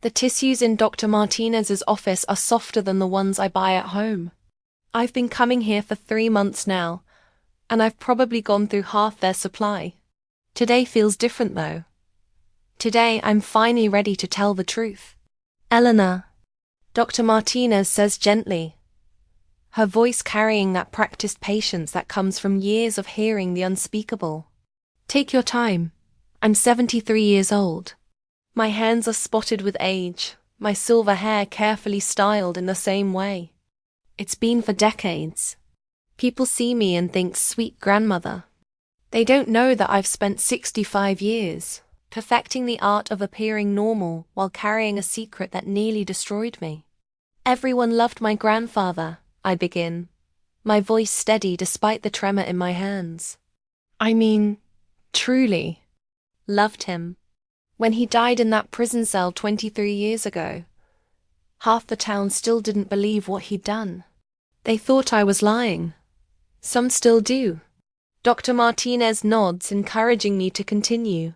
The tissues in Dr. Martinez's office are softer than the ones I buy at home. I've been coming here for 3 months now, and I've probably gone through half their supply. Today feels different though. Today I'm finally ready to tell the truth. Eleanor, Dr. Martinez says gently, her voice carrying that practiced patience that comes from years of hearing the unspeakable. Take your time. I'm 73 years old. My hands are spotted with age, my silver hair carefully styled in the same way. It's been for decades. People see me and think sweet grandmother. They don't know that I've spent 65 years perfecting the art of appearing normal while carrying a secret that nearly destroyed me. Everyone loved my grandfather, I begin, my voice steady despite the tremor in my hands. I mean, truly loved him. When he died in that prison cell 23 years ago, half the town still didn't believe what he'd done. They thought I was lying. Some still do. Dr. Martinez nods, encouraging me to continue.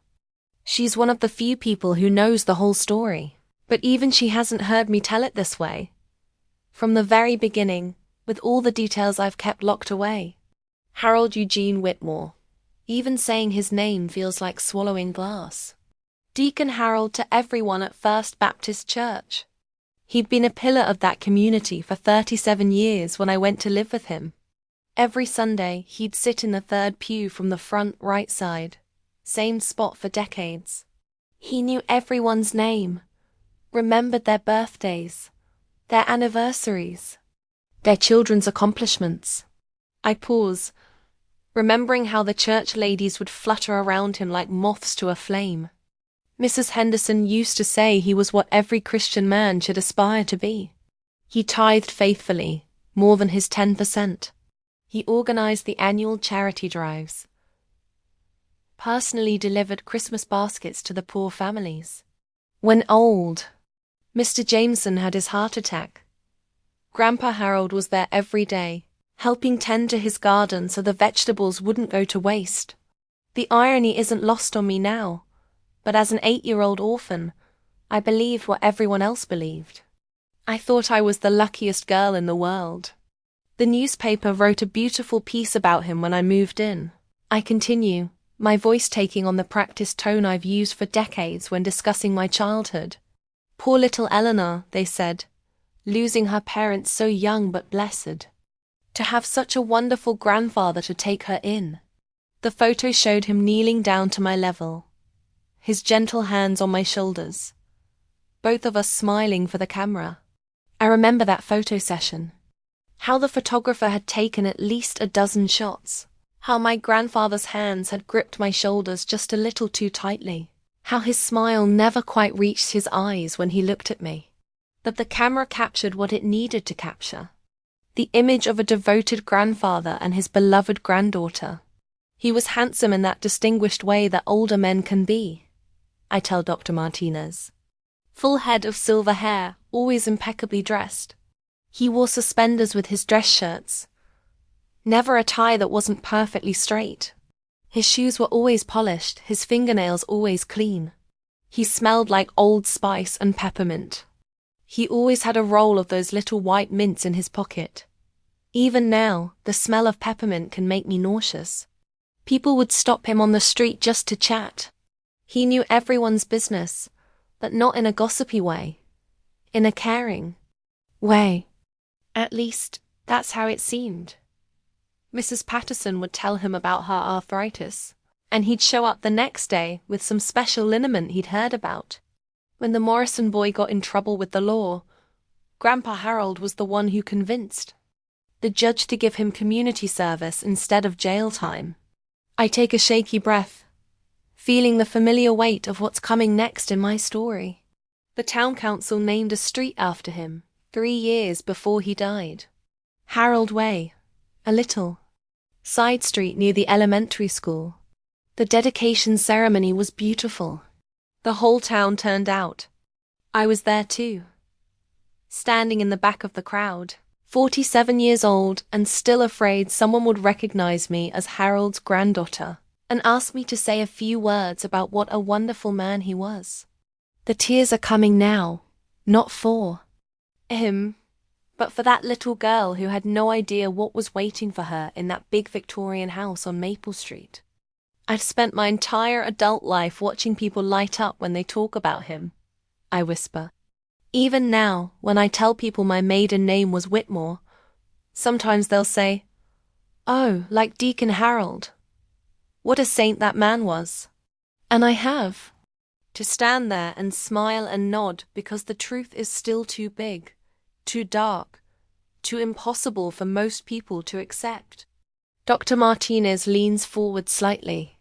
She's one of the few people who knows the whole story, but even she hasn't heard me tell it this way. From the very beginning, with all the details I've kept locked away. Harold Eugene Whitmore. Even saying his name feels like swallowing glass. Deacon Harold to everyone at First Baptist Church. He'd been a pillar of that community for 37 years when I went to live with him. Every Sunday, he'd sit in the third pew from the front right side. Same spot for decades. He knew everyone's name, remembered their birthdays, their anniversaries, their children's accomplishments. I pause, remembering how the church ladies would flutter around him like moths to a flame. Mrs. Henderson used to say he was what every Christian man should aspire to be. He tithed faithfully, more than his 10%. He organized the annual charity drives, personally delivered Christmas baskets to the poor families. When old, Mr. Jameson had his heart attack. Grandpa Harold was there every day, helping tend to his garden so the vegetables wouldn't go to waste. The irony isn't lost on me now, but as an 8-year-old orphan, I believed what everyone else believed. I thought I was the luckiest girl in the world. The newspaper wrote a beautiful piece about him when I moved in. I continue, my voice taking on the practiced tone I've used for decades when discussing my childhood. Poor little Eleanor, they said, losing her parents so young but blessed. To have such a wonderful grandfather to take her in. The photo showed him kneeling down to my level, his gentle hands on my shoulders, both of us smiling for the camera. I remember that photo session. How the photographer had taken at least a dozen shots. How my grandfather's hands had gripped my shoulders just a little too tightly. How his smile never quite reached his eyes when he looked at me. But the camera captured what it needed to capture. The image of a devoted grandfather and his beloved granddaughter. He was handsome in that distinguished way that older men can be, I tell Dr. Martinez. Full head of silver hair, always impeccably dressed. He wore suspenders with his dress shirts. Never a tie that wasn't perfectly straight. His shoes were always polished, his fingernails always clean. He smelled like Old Spice and peppermint. He always had a roll of those little white mints in his pocket. Even now, the smell of peppermint can make me nauseous. People would stop him on the street just to chat. He knew everyone's business, but not in a gossipy way. In a caring way. At least, that's how it seemed. Mrs. Patterson would tell him about her arthritis, and he'd show up the next day with some special liniment he'd heard about. When the Morrison boy got in trouble with the law, Grandpa Harold was the one who convinced the judge to give him community service instead of jail time. I take a shaky breath, feeling the familiar weight of what's coming next in my story. The town council named a street after him 3 years before he died. Harold Way, a little side street near the elementary school. The dedication ceremony was beautiful. The whole town turned out. I was there too, standing in the back of the crowd, 47 years old and still afraid someone would recognize me as Harold's granddaughter and ask me to say a few words about what a wonderful man he was. The tears are coming now, not for him, but for that little girl who had no idea what was waiting for her in that big Victorian house on Maple Street. I've spent my entire adult life watching people light up when they talk about him, I whisper. Even now, when I tell people my maiden name was Whitmore, sometimes they'll say, "Oh, like Deacon Harold. What a saint that man was." And I have to stand there and smile and nod because the truth is still too big, too dark, too impossible for most people to accept. Dr. Martinez leans forward slightly.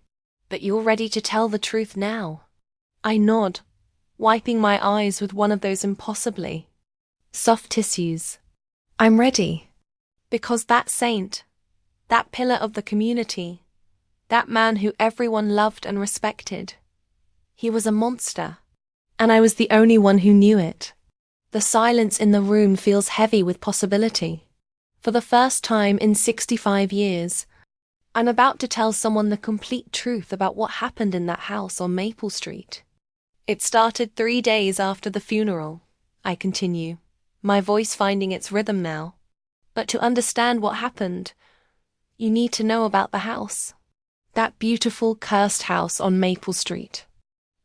"But you're ready to tell the truth now." I nod, wiping my eyes with one of those impossibly soft tissues. I'm ready. Because that saint, that pillar of the community, that man who everyone loved and respected, he was a monster. And I was the only one who knew it. The silence in the room feels heavy with possibility. For the first time in 65 years, I'm about to tell someone the complete truth about what happened in that house on Maple Street. It started 3 days after the funeral, I continue, my voice finding its rhythm now. But to understand what happened, you need to know about the house. That beautiful, cursed house on Maple Street.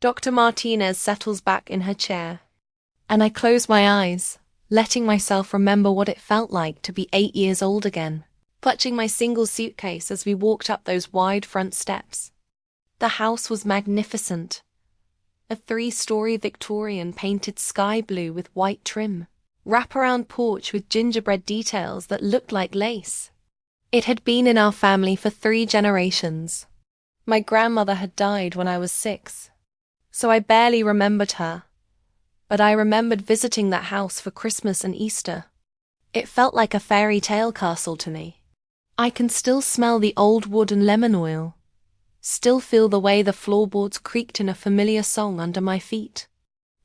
Dr. Martinez settles back in her chair, and I close my eyes, letting myself remember what it felt like to be 8 years old again, clutching my single suitcase as we walked up those wide front steps. The house was magnificent. A 3-story Victorian painted sky blue with white trim, wraparound porch with gingerbread details that looked like lace. It had been in our family for 3 generations. My grandmother had died when I was 6, so I barely remembered her. But I remembered visiting that house for Christmas and Easter. It felt like a fairy tale castle to me. I can still smell the old wood and lemon oil, still feel the way the floorboards creaked in a familiar song under my feet.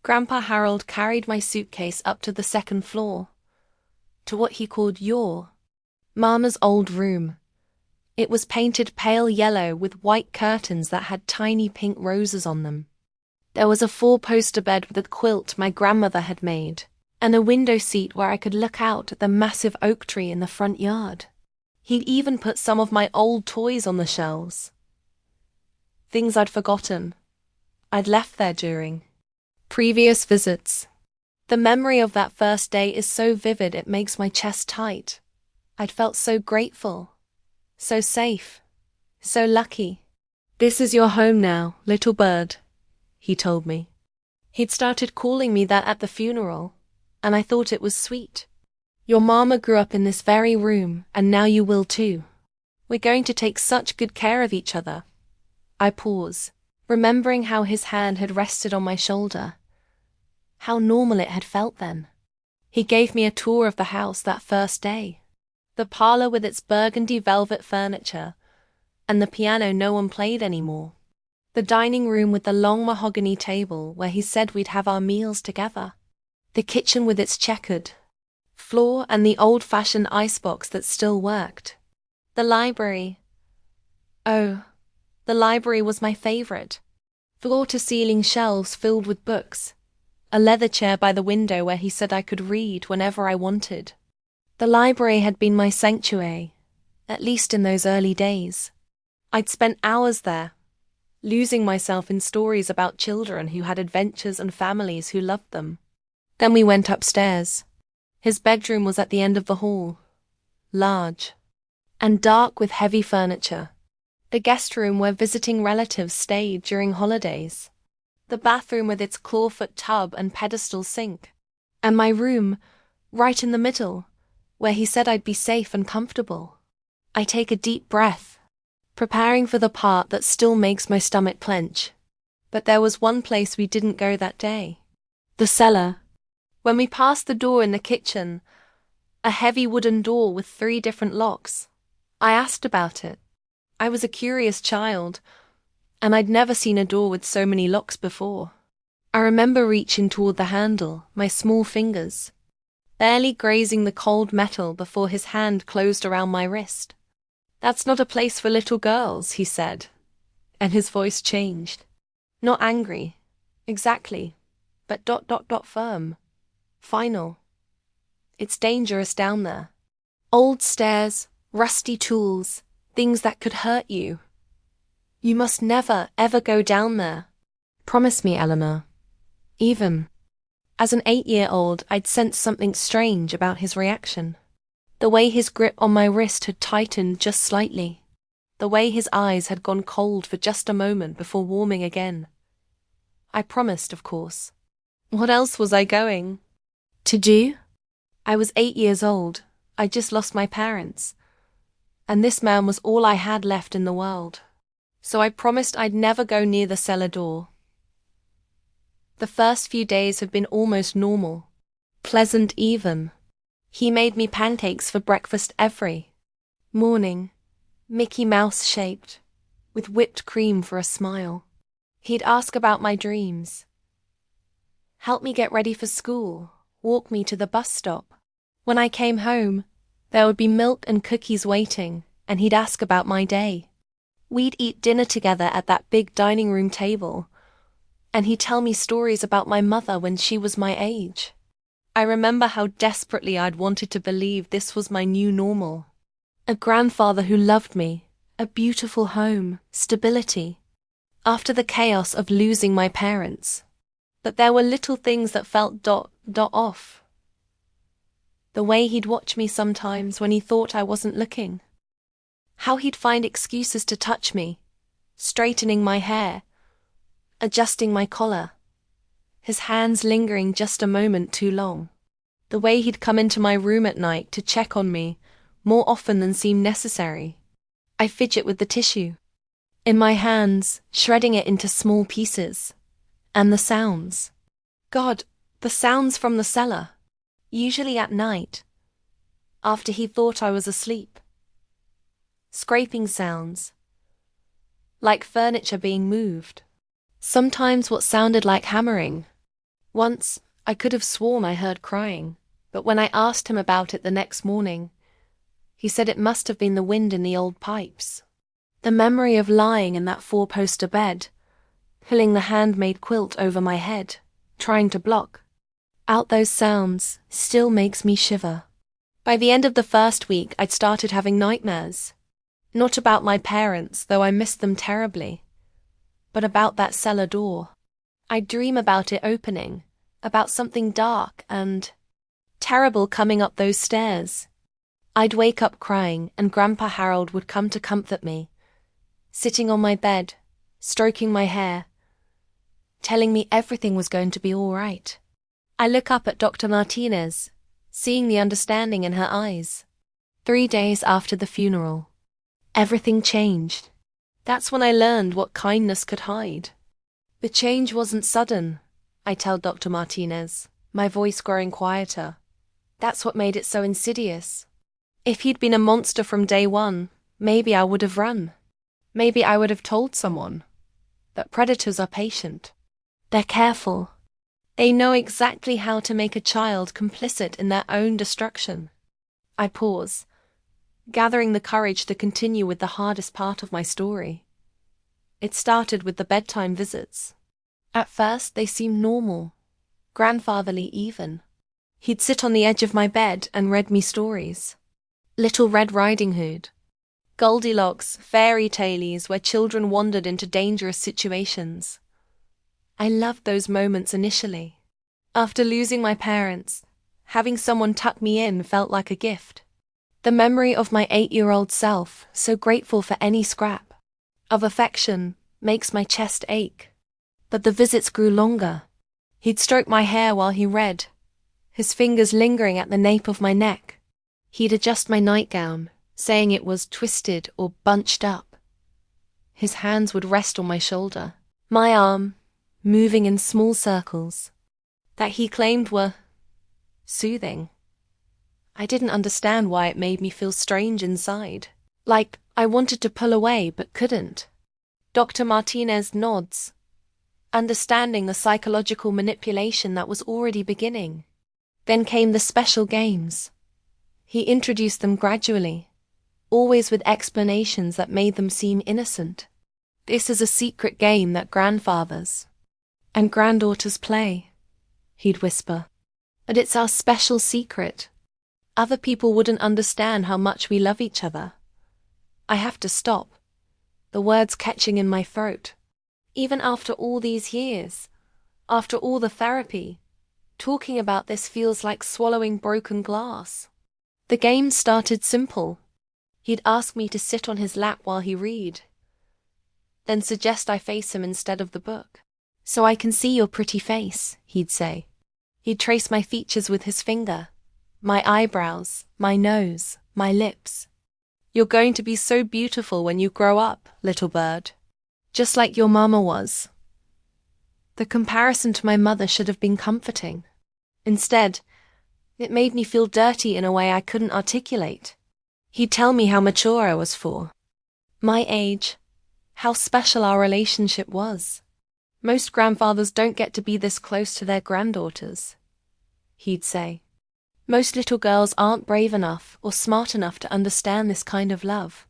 Grandpa Harold carried my suitcase up to the 2nd floor, to what he called your Mama's old room. It was painted pale yellow with white curtains that had tiny pink roses on them. There was a 4-poster bed with a quilt my grandmother had made, and a window seat where I could look out at the massive oak tree in the front yard. He'd even put some of my old toys on the shelves. Things I'd forgotten. I'd left there during previous visits. The memory of that first day is so vivid it makes my chest tight. I'd felt so grateful, so safe, so lucky. "This is your home now, little bird," he told me. He'd started calling me that at the funeral, and I thought it was sweet. "Your mama grew up in this very room, and now you will too. We're going to take such good care of each other." I pause, remembering how his hand had rested on my shoulder. How normal it had felt then. He gave me a tour of the house that first day. The parlor with its burgundy velvet furniture, and the piano no one played anymore. The dining room with the long mahogany table where he said we'd have our meals together. The kitchen with its checkered floor and the old-fashioned icebox that still worked. The library. Oh, the library was my favorite. Floor-to-ceiling shelves filled with books. A leather chair by the window where he said I could read whenever I wanted. The library had been my sanctuary, at least in those early days. I'd spent hours there, losing myself in stories about children who had adventures and families who loved them. Then we went upstairs. His bedroom was at the end of the hall, large and dark with heavy furniture. The guest room where visiting relatives stayed during holidays. The bathroom with its clawfoot tub and pedestal sink. And my room, right in the middle, where he said I'd be safe and comfortable. I take a deep breath, preparing for the part that still makes my stomach clench. But there was one place we didn't go that day. The cellar. When we passed the door in the kitchen, a heavy wooden door with 3 different locks, I asked about it. I was a curious child, and I'd never seen a door with so many locks before. I remember reaching toward the handle, my small fingers, barely grazing the cold metal before his hand closed around my wrist. "That's not a place for little girls," he said, and his voice changed. Not angry, exactly, but firm. Final. It's dangerous down there. Old stairs, rusty tools, things that could hurt you. You must never, ever go down there. Promise me, Eleanor. Even. As an 8-year-old, I'd sensed something strange about his reaction. The way his grip on my wrist had tightened just slightly. The way his eyes had gone cold for just a moment before warming again. I promised, of course. What else was I going to do? I was 8 years old. I just lost my parents. And this man was all I had left in the world. So I promised I'd never go near the cellar door. The first few days have been almost normal. Pleasant even. He made me pancakes for breakfast every morning, Mickey Mouse shaped, with whipped cream for a smile. He'd ask about my dreams, help me get ready for school, walk me to the bus stop. When I came home, there would be milk and cookies waiting, and he'd ask about my day. We'd eat dinner together at that big dining room table, and he'd tell me stories about my mother when she was my age. I remember how desperately I'd wanted to believe this was my new normal. A grandfather who loved me, a beautiful home, stability, after the chaos of losing my parents. But there were little things that felt off. The way he'd watch me sometimes when he thought I wasn't looking. How he'd find excuses to touch me, straightening my hair, adjusting my collar, his hands lingering just a moment too long. The way he'd come into my room at night to check on me, more often than seemed necessary. I fidget with the tissue in my hands, shredding it into small pieces. And the sounds. God, the sounds from the cellar. Usually at night, after he thought I was asleep. Scraping sounds, like furniture being moved. Sometimes what sounded like hammering. Once, I could have sworn I heard crying, but when I asked him about it the next morning, he said it must have been the wind in the old pipes. The memory of lying in that 4-poster bed, pulling the handmade quilt over my head, trying to block out those sounds, still makes me shiver. By the end of the first week, I'd started having nightmares. Not about my parents, though I missed them terribly, but about that cellar door. I'd dream about it opening, about something dark and terrible coming up those stairs. I'd wake up crying, and Grandpa Harold would come to comfort me, sitting on my bed, stroking my hair, telling me everything was going to be all right. I look up at Dr. Martinez, seeing the understanding in her eyes. 3 days after the funeral, everything changed. That's when I learned what kindness could hide. The change wasn't sudden, I tell Dr. Martinez, my voice growing quieter. That's what made it so insidious. If he'd been a monster from day one, maybe I would have run. Maybe I would have told someone. But predators are patient. They're careful. They know exactly how to make a child complicit in their own destruction. I pause, gathering the courage to continue with the hardest part of my story. It started with the bedtime visits. At first, they seemed normal, grandfatherly even. He'd sit on the edge of my bed and read me stories. Little Red Riding Hood, Goldilocks, fairy tales where children wandered into dangerous situations. I loved those moments initially. After losing my parents, having someone tuck me in felt like a gift. The memory of my 8-year-old self, so grateful for any scrap of affection, makes my chest ache. But the visits grew longer. He'd stroke my hair while he read, his fingers lingering at the nape of my neck. He'd adjust my nightgown, saying it was twisted or bunched up. His hands would rest on my shoulder, my arm, moving in small circles, that he claimed were soothing. I didn't understand why it made me feel strange inside, like I wanted to pull away but couldn't. Dr. Martinez nods, understanding the psychological manipulation that was already beginning. Then came the special games. He introduced them gradually, always with explanations that made them seem innocent. This is a secret game that grandfathers and granddaughters play. he'd whisper. But it's our special secret. Other people wouldn't understand how much we love each other. I have to stop, the words catching in my throat. Even after all these years, after all the therapy, talking about this feels like swallowing broken glass. The game started simple. He'd ask me to sit on his lap while he read, then suggest I face him instead of the book. So I can see your pretty face, he'd say. He'd trace my features with his finger, my eyebrows, my nose, my lips. You're going to be so beautiful when you grow up, little bird. Just like your mama was. The comparison to my mother should have been comforting. Instead, it made me feel dirty in a way I couldn't articulate. He'd tell me how mature I was for my age, how special our relationship was. Most grandfathers don't get to be this close to their granddaughters, he'd say. Most little girls aren't brave enough or smart enough to understand this kind of love.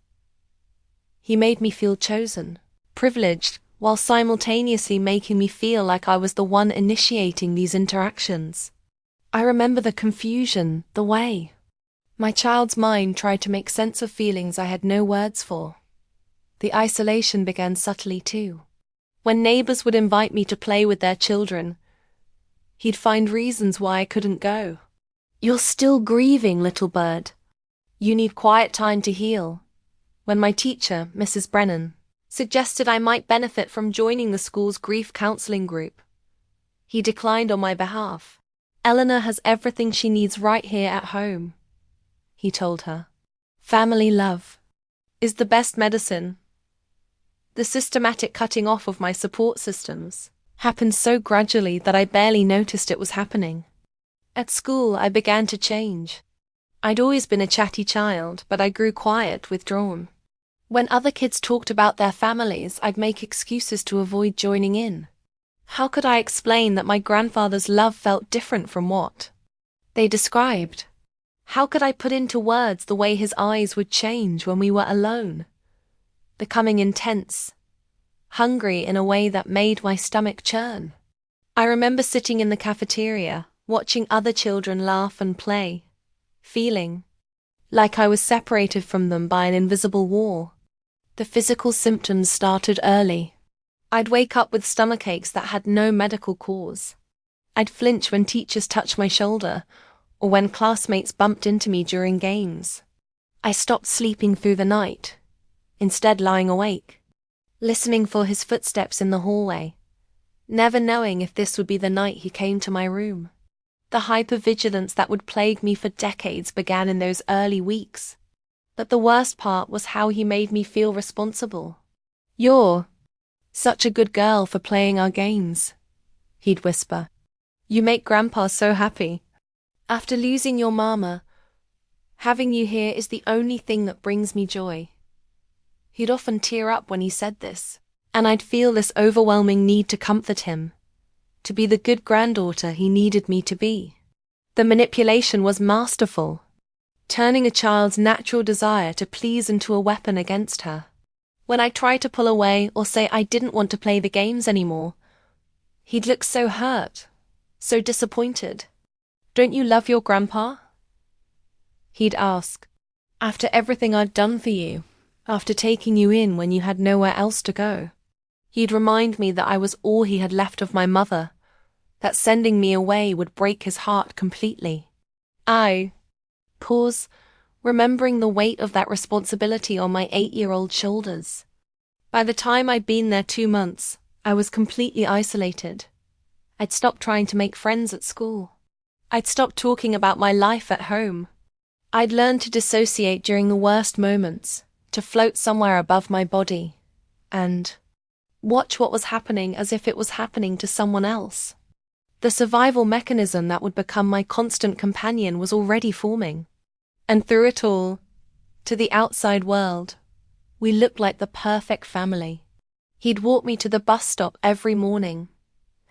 He made me feel chosen, privileged, while simultaneously making me feel like I was the one initiating these interactions. I remember the confusion, the way my child's mind tried to make sense of feelings I had no words for. The isolation began subtly too. When neighbors would invite me to play with their children, he'd find reasons why I couldn't go. You're still grieving, little bird. You need quiet time to heal. When my teacher, Mrs. Brennan, suggested I might benefit from joining the school's grief counseling group, he declined on my behalf. Eleanor has everything she needs right here at home, he told her. Family love is the best medicine. The systematic cutting off of my support systems happened so gradually that I barely noticed it was happening. At school, I began to change. I'd always been a chatty child, but I grew quiet, withdrawn. When other kids talked about their families, I'd make excuses to avoid joining in. How could I explain that my grandfather's love felt different from what they described? How could I put into words the way his eyes would change when we were alone, becoming intense, hungry in a way that made my stomach churn? I remember sitting in the cafeteria, watching other children laugh and play, feeling like I was separated from them by an invisible wall. The physical symptoms started early. I'd wake up with stomachaches that had no medical cause. I'd flinch when teachers touched my shoulder, or when classmates bumped into me during games. I stopped sleeping through the night, instead lying awake, listening for his footsteps in the hallway, never knowing if this would be the night he came to my room. The hypervigilance that would plague me for decades began in those early weeks. But the worst part was how he made me feel responsible. You're such a good girl for playing our games, he'd whisper. You make Grandpa so happy. After losing your mama, having you here is the only thing that brings me joy. He'd often tear up when he said this, and I'd feel this overwhelming need to comfort him, to be the good granddaughter he needed me to be. The manipulation was masterful, turning a child's natural desire to please into a weapon against her. When I tried to pull away or say I didn't want to play the games anymore, he'd look so hurt, so disappointed. Don't you love your grandpa? He'd ask. After everything I'd done for you, after taking you in when you had nowhere else to go. He'd remind me that I was all he had left of my mother, that sending me away would break his heart completely. I pause, remembering the weight of that responsibility on my 8-year-old shoulders. By the time I'd been there 2 months, I was completely isolated. I'd stopped trying to make friends at school. I'd stopped talking about my life at home. I'd learned to dissociate during the worst moments, to float somewhere above my body, and watch what was happening as if it was happening to someone else. The survival mechanism that would become my constant companion was already forming. And through it all, to the outside world, we looked like the perfect family. He'd walk me to the bus stop every morning,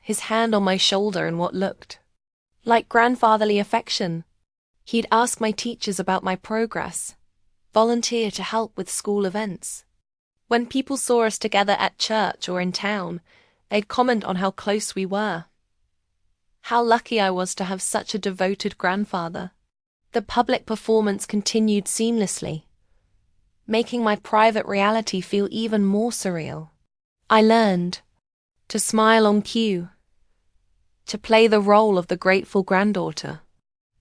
his hand on my shoulder in what looked like grandfatherly affection. He'd ask my teachers about my progress, volunteer to help with school events. When people saw us together at church or in town, they'd comment on how close we were, How lucky I was to have such a devoted grandfather. The public performance continued seamlessly, making my private reality feel even more surreal. I learned to smile on cue, to play the role of the grateful granddaughter.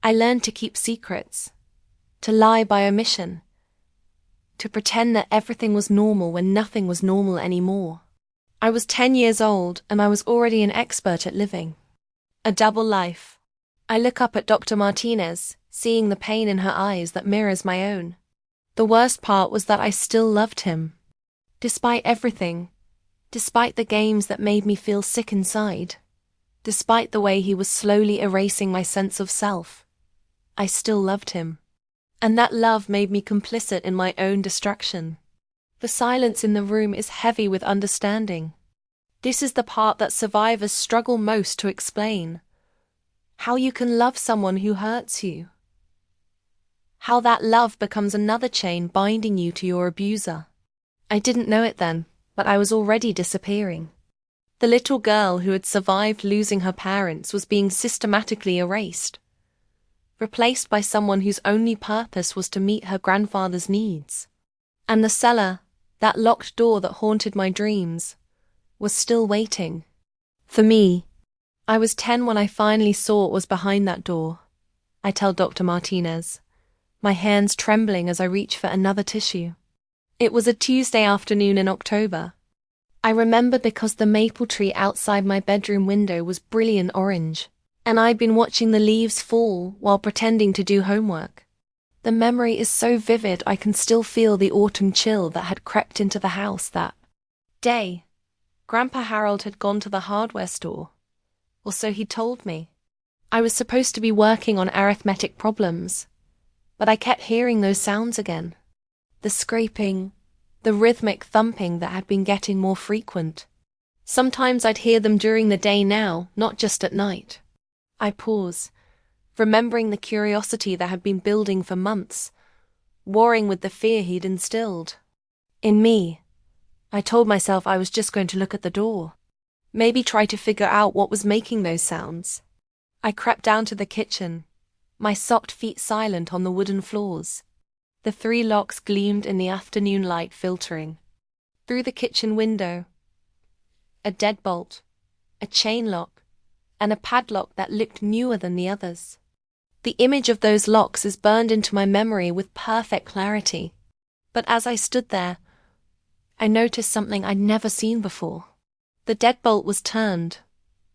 I learned to keep secrets, to lie by omission, to pretend that everything was normal when nothing was normal anymore. I was 10 years old and I was already an expert at living. A double life. I look up at Dr. Martinez, seeing the pain in her eyes that mirrors my own. The worst part was that I still loved him. Despite everything, despite the games that made me feel sick inside, despite the way he was slowly erasing my sense of self, I still loved him. And that love made me complicit in my own destruction. The silence in the room is heavy with understanding. This is the part that survivors struggle most to explain. How you can love someone who hurts you. How that love becomes another chain binding you to your abuser. I didn't know it then, but I was already disappearing. The little girl who had survived losing her parents was being systematically erased, replaced by someone whose only purpose was to meet her grandfather's needs. And the cellar, that locked door that haunted my dreams, was still waiting. For me. I was 10 when I finally saw what was behind that door, I tell Dr. Martinez, my hands trembling as I reach for another tissue. It was a Tuesday afternoon in October. I remember because the maple tree outside my bedroom window was brilliant orange, and I'd been watching the leaves fall while pretending to do homework. The memory is so vivid I can still feel the autumn chill that had crept into the house that day. Grandpa Harold had gone to the hardware store, or so he told me. I was supposed to be working on arithmetic problems, but I kept hearing those sounds again. The scraping, the rhythmic thumping that had been getting more frequent. Sometimes I'd hear them during the day now, not just at night. I pause, remembering the curiosity that had been building for months, warring with the fear he'd instilled. In me, I told myself I was just going to look at the door, maybe try to figure out what was making those sounds. I crept down to the kitchen, my socked feet silent on the wooden floors. The 3 locks gleamed in the afternoon light filtering through the kitchen window. A deadbolt, a chain lock, and a padlock that looked newer than the others. The image of those locks is burned into my memory with perfect clarity. But as I stood there, I noticed something I'd never seen before. The deadbolt was turned,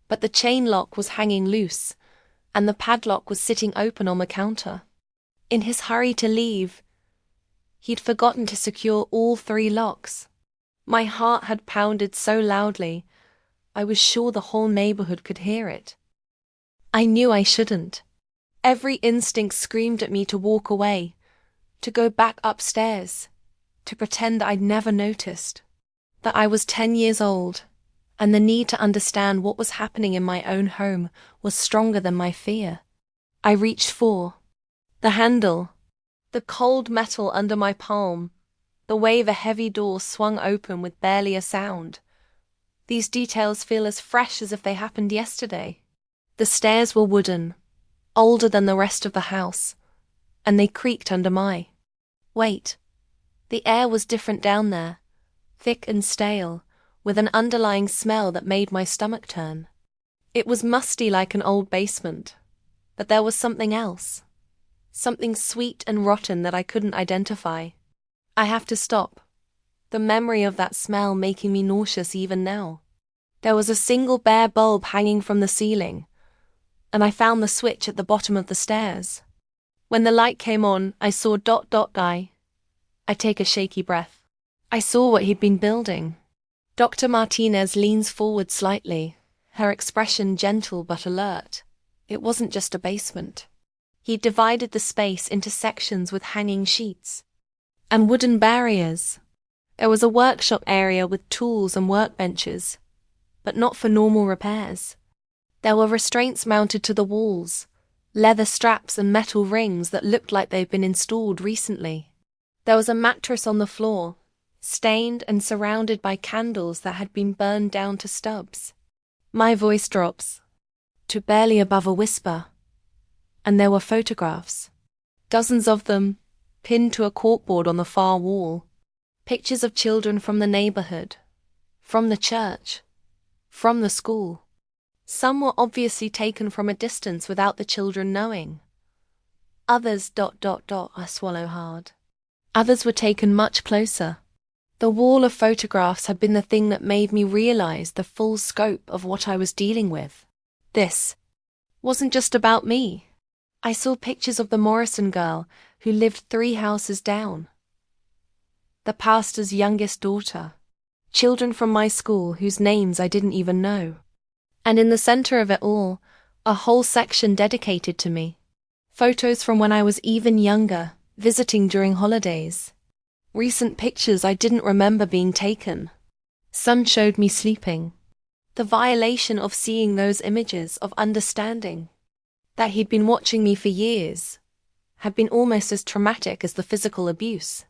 but the chain lock was hanging loose, and the padlock was sitting open on the counter. In his hurry to leave, he'd forgotten to secure all 3 locks. My heart had pounded so loudly, I was sure the whole neighborhood could hear it. I knew I shouldn't. Every instinct screamed at me to walk away, to go back upstairs, to pretend I'd never noticed, that I was 10 years old, and the need to understand what was happening in my own home was stronger than my fear. I reached for the handle, the cold metal under my palm, the way the heavy door swung open with barely a sound. These details feel as fresh as if they happened yesterday. The stairs were wooden, older than the rest of the house, and they creaked under my weight. The air was different down there, thick and stale, with an underlying smell that made my stomach turn. It was musty like an old basement, but there was something else, something sweet and rotten that I couldn't identify. I have to stop, the memory of that smell making me nauseous even now. There was a single bare bulb hanging from the ceiling, and I found the switch at the bottom of the stairs. When the light came on, I saw ... I take a shaky breath. I saw what he'd been building. Dr. Martinez leans forward slightly, her expression gentle but alert. It wasn't just a basement. He'd divided the space into sections with hanging sheets and wooden barriers. There was a workshop area with tools and workbenches, but not for normal repairs. There were restraints mounted to the walls, leather straps and metal rings that looked like they'd been installed recently. There was a mattress on the floor, stained and surrounded by candles that had been burned down to stubs. My voice drops. to barely above a whisper, and there were photographs. Dozens of them, pinned to a corkboard on the far wall. Pictures of children from the neighborhood, from the church, from the school. Some were obviously taken from a distance without the children knowing. Others ... I swallow hard. Others were taken much closer. The wall of photographs had been the thing that made me realize the full scope of what I was dealing with. This wasn't just about me. I saw pictures of the Morrison girl who lived 3 houses down, the pastor's youngest daughter, children from my school whose names I didn't even know. And in the center of it all, a whole section dedicated to me. Photos from when I was even younger, visiting during holidays. Recent pictures I didn't remember being taken. Some showed me sleeping. The violation of seeing those images, of understanding that he'd been watching me for years, had been almost as traumatic as the physical abuse.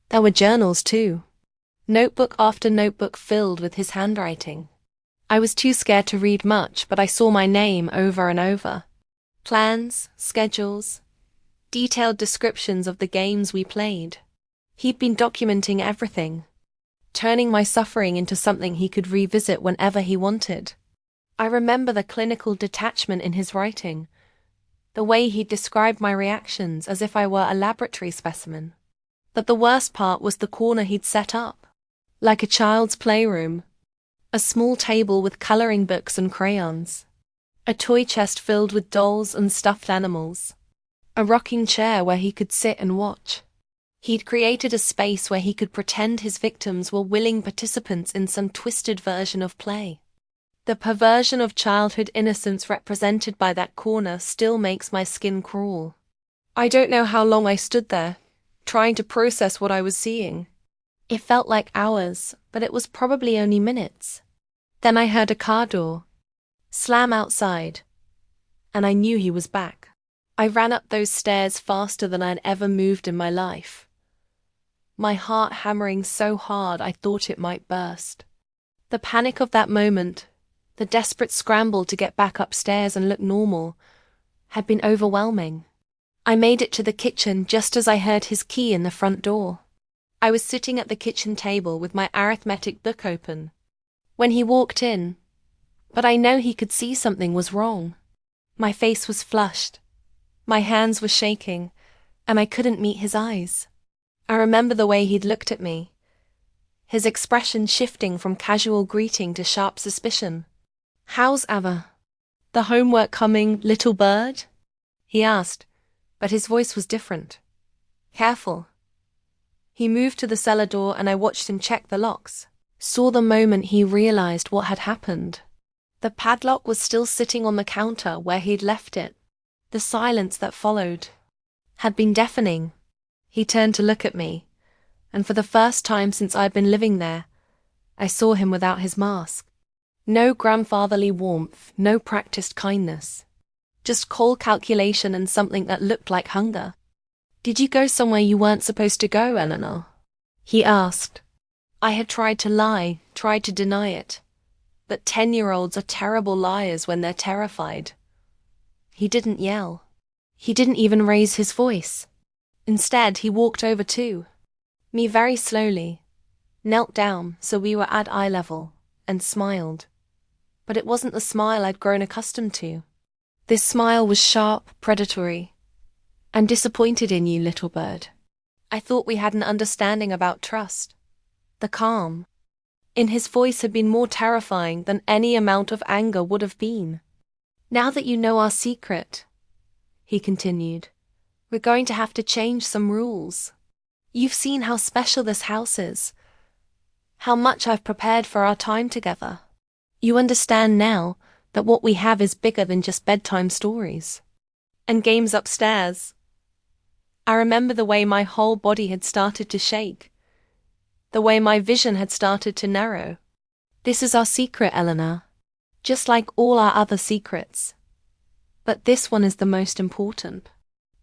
There were journals too. Notebook after notebook filled with his handwriting. I was too scared to read much, but I saw my name over and over. Plans, schedules, detailed descriptions of the games we played. He'd been documenting everything, turning my suffering into something he could revisit whenever he wanted. I remember the clinical detachment in his writing, the way he described my reactions as if I were a laboratory specimen. But the worst part was the corner he'd set up, like a child's playroom. A small table with coloring books and crayons. A toy chest filled with dolls and stuffed animals. A rocking chair where he could sit and watch. He'd created a space where he could pretend his victims were willing participants in some twisted version of play. The perversion of childhood innocence represented by that corner still makes my skin crawl. I don't know how long I stood there, trying to process what I was seeing. It felt like hours, but it was probably only minutes. Then I heard a car door slam outside, and I knew he was back. I ran up those stairs faster than I'd ever moved in my life, my heart hammering so hard I thought it might burst. The panic of that moment, the desperate scramble to get back upstairs and look normal, had been overwhelming. I made it to the kitchen just as I heard his key in the front door. I was sitting at the kitchen table with my arithmetic book open when he walked in, but I know he could see something was wrong. My face was flushed, my hands were shaking, and I couldn't meet his eyes. I remember the way he'd looked at me, his expression shifting from casual greeting to sharp suspicion. "How's Ava? The homework coming, little bird?" he asked, but his voice was different. Careful. He moved to the cellar door and I watched him check the locks. Saw the moment he realized what had happened. The padlock was still sitting on the counter where he'd left it. The silence that followed had been deafening. He turned to look at me, and for the first time since I'd been living there, I saw him without his mask. No grandfatherly warmth, no practiced kindness. Just cold calculation and something that looked like hunger. "Did you go somewhere you weren't supposed to go, Eleanor?" he asked. I had tried to lie, tried to deny it. But 10-year-olds are terrible liars when they're terrified. He didn't yell. He didn't even raise his voice. Instead, he walked over to me very slowly, knelt down so we were at eye level, and smiled. But it wasn't the smile I'd grown accustomed to. This smile was sharp, predatory. "I'm disappointed in you, little bird. I thought we had an understanding about trust." The calm in his voice had been more terrifying than any amount of anger would have been. "Now that you know our secret," he continued, "we're going to have to change some rules. You've seen how special this house is, how much I've prepared for our time together. You understand now that what we have is bigger than just bedtime stories and games upstairs." I remember the way my whole body had started to shake, the way my vision had started to narrow. "This is our secret, Eleanor, just like all our other secrets. But this one is the most important.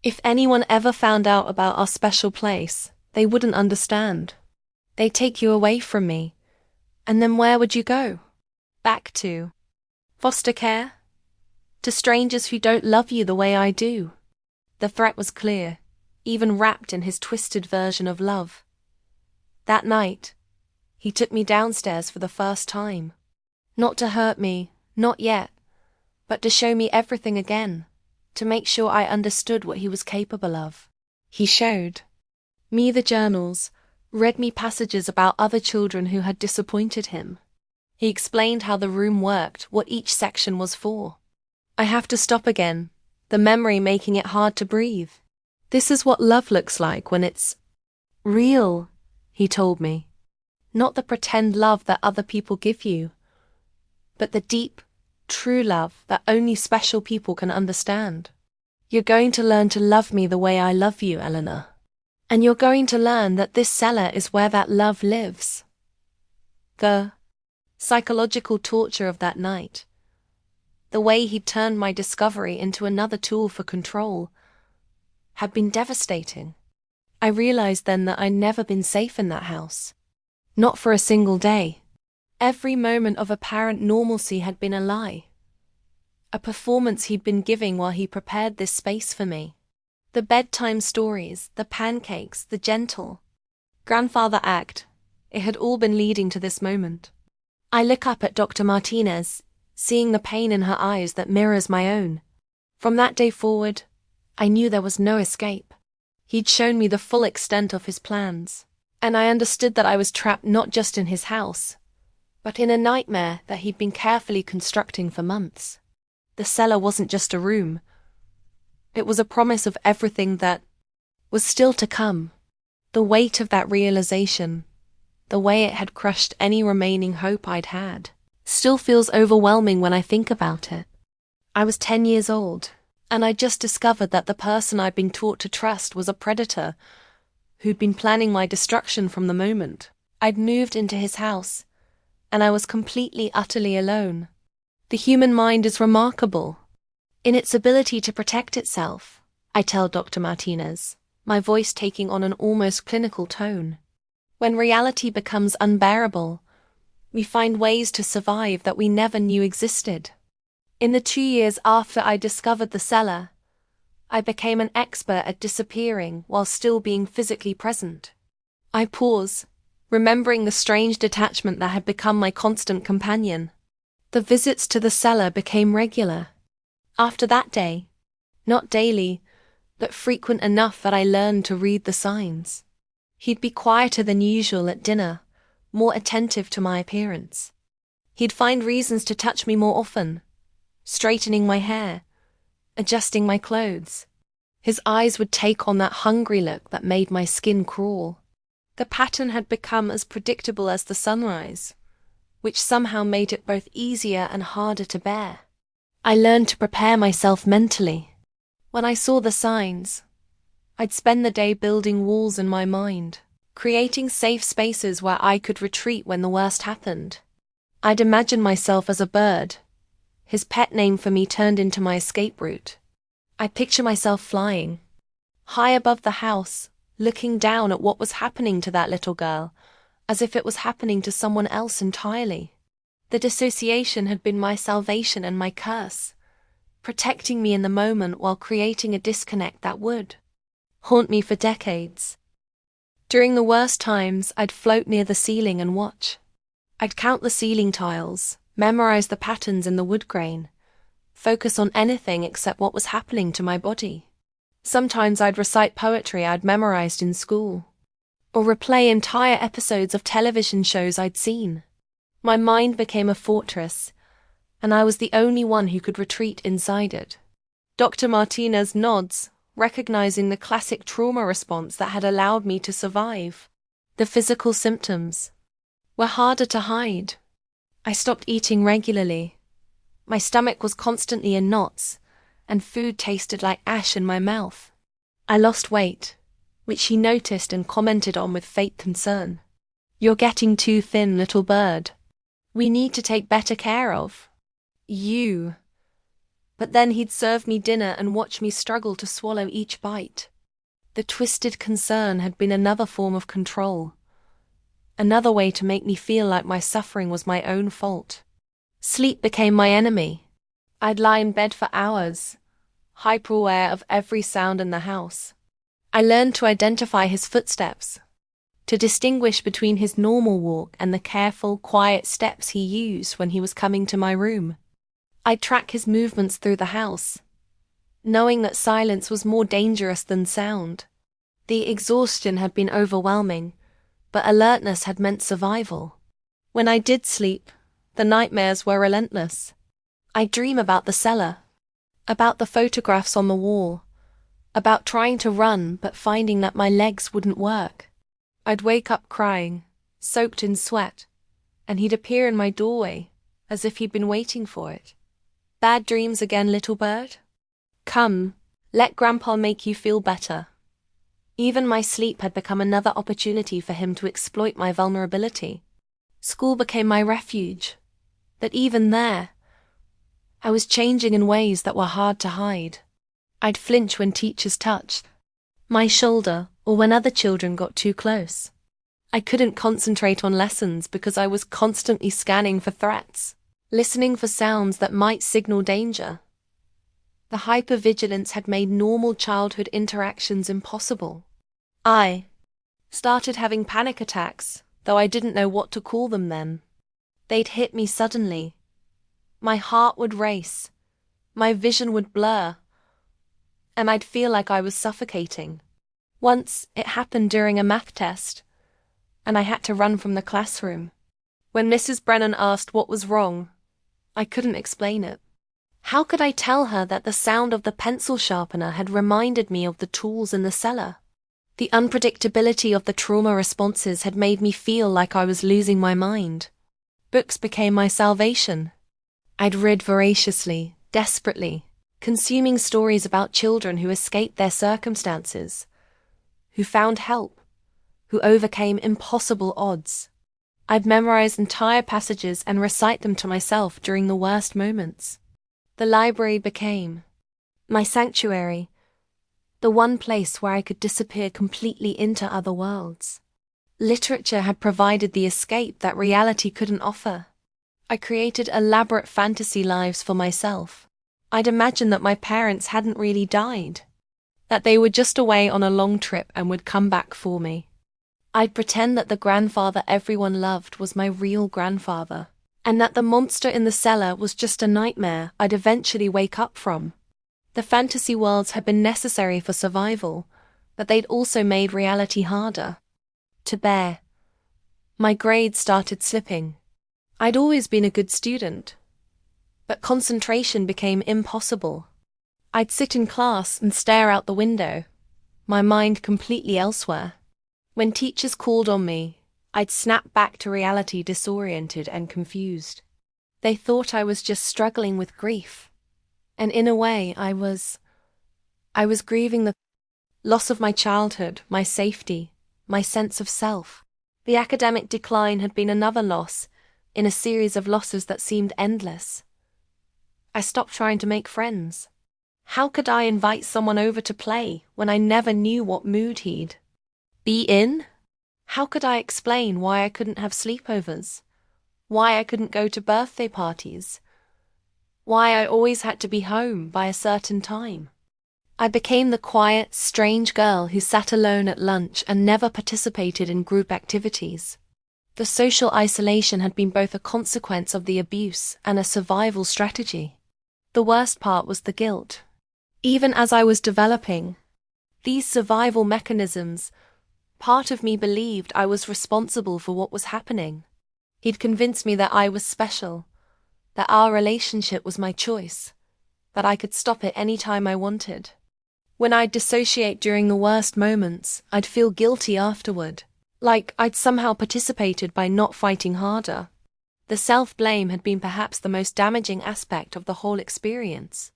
If anyone ever found out about our special place, they wouldn't understand. They'd take you away from me, and then where would you go? Back to foster care? To strangers who don't love you the way I do. The threat was clear, even wrapped in his twisted version of love. That night, he took me downstairs for the first time. Not to hurt me, not yet, but to show me everything again, to make sure I understood what he was capable of. He showed me the journals, read me passages about other children who had disappointed him. He explained how the room worked, what each section was for. I have to stop again, the memory making it hard to breathe. This is what love looks like when it's real, he told me. Not the pretend love that other people give you, but the deep, true love that only special people can understand. You're going to learn to love me the way I love you, Eleanor. And you're going to learn that this cellar is where that love lives. The psychological torture of that night, the way he'd turned my discovery into another tool for control, had been devastating. I realized then that I'd never been safe in that house. Not for a single day. Every moment of apparent normalcy had been a lie. A performance he'd been giving while he prepared this space for me. The bedtime stories, the pancakes, the gentle grandfather act, it had all been leading to this moment. I look up at Dr. Martinez, seeing the pain in her eyes that mirrors my own. From that day forward, I knew there was no escape. He'd shown me the full extent of his plans, and I understood that I was trapped not just in his house, but in a nightmare that he'd been carefully constructing for months. The cellar wasn't just a room. It was a promise of everything that was still to come. The weight of that realization, the way it had crushed any remaining hope I'd had, still feels overwhelming when I think about it. I was 10 years old, and I just discovered that the person I'd been taught to trust was a predator who'd been planning my destruction from the moment I'd moved into his house, and I was completely, utterly alone. The human mind is remarkable in its ability to protect itself, I tell Dr. Martinez, my voice taking on an almost clinical tone. When reality becomes unbearable, we find ways to survive that we never knew existed. In the 2 years after I discovered the cellar, I became an expert at disappearing while still being physically present. I pause, remembering the strange detachment that had become my constant companion. The visits to the cellar became regular. After that day, not daily, but frequent enough that I learned to read the signs. He'd be quieter than usual at dinner, more attentive to my appearance. He'd find reasons to touch me more often, straightening my hair, adjusting my clothes. His eyes would take on that hungry look that made my skin crawl. The pattern had become as predictable as the sunrise, which somehow made it both easier and harder to bear. I learned to prepare myself mentally. When I saw the signs, I'd spend the day building walls in my mind, creating safe spaces where I could retreat when the worst happened. I'd imagine myself as a bird, his pet name for me turned into my escape route. I'd picture myself flying, high above the house, looking down at what was happening to that little girl, as if it was happening to someone else entirely. The dissociation had been my salvation and my curse, protecting me in the moment while creating a disconnect that would haunt me for decades. During the worst times, I'd float near the ceiling and watch. I'd count the ceiling tiles, memorize the patterns in the wood grain, focus on anything except what was happening to my body. Sometimes I'd recite poetry I'd memorized in school, or replay entire episodes of television shows I'd seen. My mind became a fortress, and I was the only one who could retreat inside it. Dr. Martinez nods, recognizing the classic trauma response that had allowed me to survive. The physical symptoms were harder to hide. I stopped eating regularly. My stomach was constantly in knots, and food tasted like ash in my mouth. I lost weight, which he noticed and commented on with faint concern. "You're getting too thin, little bird. We need to take better care of you." But then he'd serve me dinner and watch me struggle to swallow each bite. The twisted concern had been another form of control, another way to make me feel like my suffering was my own fault. Sleep became my enemy. I'd lie in bed for hours, hyper-aware of every sound in the house. I learned to identify his footsteps, to distinguish between his normal walk and the careful, quiet steps he used when he was coming to my room. I'd track his movements through the house, knowing that silence was more dangerous than sound. The exhaustion had been overwhelming, but alertness had meant survival. When I did sleep, the nightmares were relentless. I'd dream about the cellar, about the photographs on the wall, about trying to run but finding that my legs wouldn't work. I'd wake up crying, soaked in sweat, and he'd appear in my doorway, as if he'd been waiting for it. Bad dreams again, little bird? Come, let Grandpa make you feel better. Even my sleep had become another opportunity for him to exploit my vulnerability. School became my refuge, but even there, I was changing in ways that were hard to hide. I'd flinch when teachers touched my shoulder or when other children got too close. I couldn't concentrate on lessons because I was constantly scanning for threats, listening for sounds that might signal danger. The hypervigilance had made normal childhood interactions impossible. I started having panic attacks, though I didn't know what to call them then. They'd hit me suddenly. My heart would race, my vision would blur, and I'd feel like I was suffocating. Once, it happened during a math test, and I had to run from the classroom. When Mrs. Brennan asked what was wrong, I couldn't explain it. How could I tell her that the sound of the pencil sharpener had reminded me of the tools in the cellar? The unpredictability of the trauma responses had made me feel like I was losing my mind. Books became my salvation. I'd read voraciously, desperately, consuming stories about children who escaped their circumstances, who found help, who overcame impossible odds. I'd memorize entire passages and recite them to myself during the worst moments. The library became my sanctuary, the one place where I could disappear completely into other worlds. Literature had provided the escape that reality couldn't offer. I created elaborate fantasy lives for myself. I'd imagined that my parents hadn't really died, that they were just away on a long trip and would come back for me. I'd pretend that the grandfather everyone loved was my real grandfather, and that the monster in the cellar was just a nightmare I'd eventually wake up from. The fantasy worlds had been necessary for survival, but they'd also made reality harder to bear. My grades started slipping. I'd always been a good student, but concentration became impossible. I'd sit in class and stare out the window, my mind completely elsewhere. When teachers called on me, I'd snap back to reality disoriented and confused. They thought I was just struggling with grief, and in a way I was grieving the loss of my childhood, my safety, my sense of self. The academic decline had been another loss, in a series of losses that seemed endless. I stopped trying to make friends. How could I invite someone over to play when I never knew what mood he'd be in? How could I explain why I couldn't have sleepovers? Why I couldn't go to birthday parties? Why I always had to be home by a certain time? I became the quiet, strange girl who sat alone at lunch and never participated in group activities. The social isolation had been both a consequence of the abuse and a survival strategy. The worst part was the guilt. Even as I was developing these survival mechanisms, part of me believed I was responsible for what was happening. He'd convinced me that I was special, that our relationship was my choice, that I could stop it any time I wanted. When I'd dissociate during the worst moments, I'd feel guilty afterward, like I'd somehow participated by not fighting harder. The self-blame had been perhaps the most damaging aspect of the whole experience.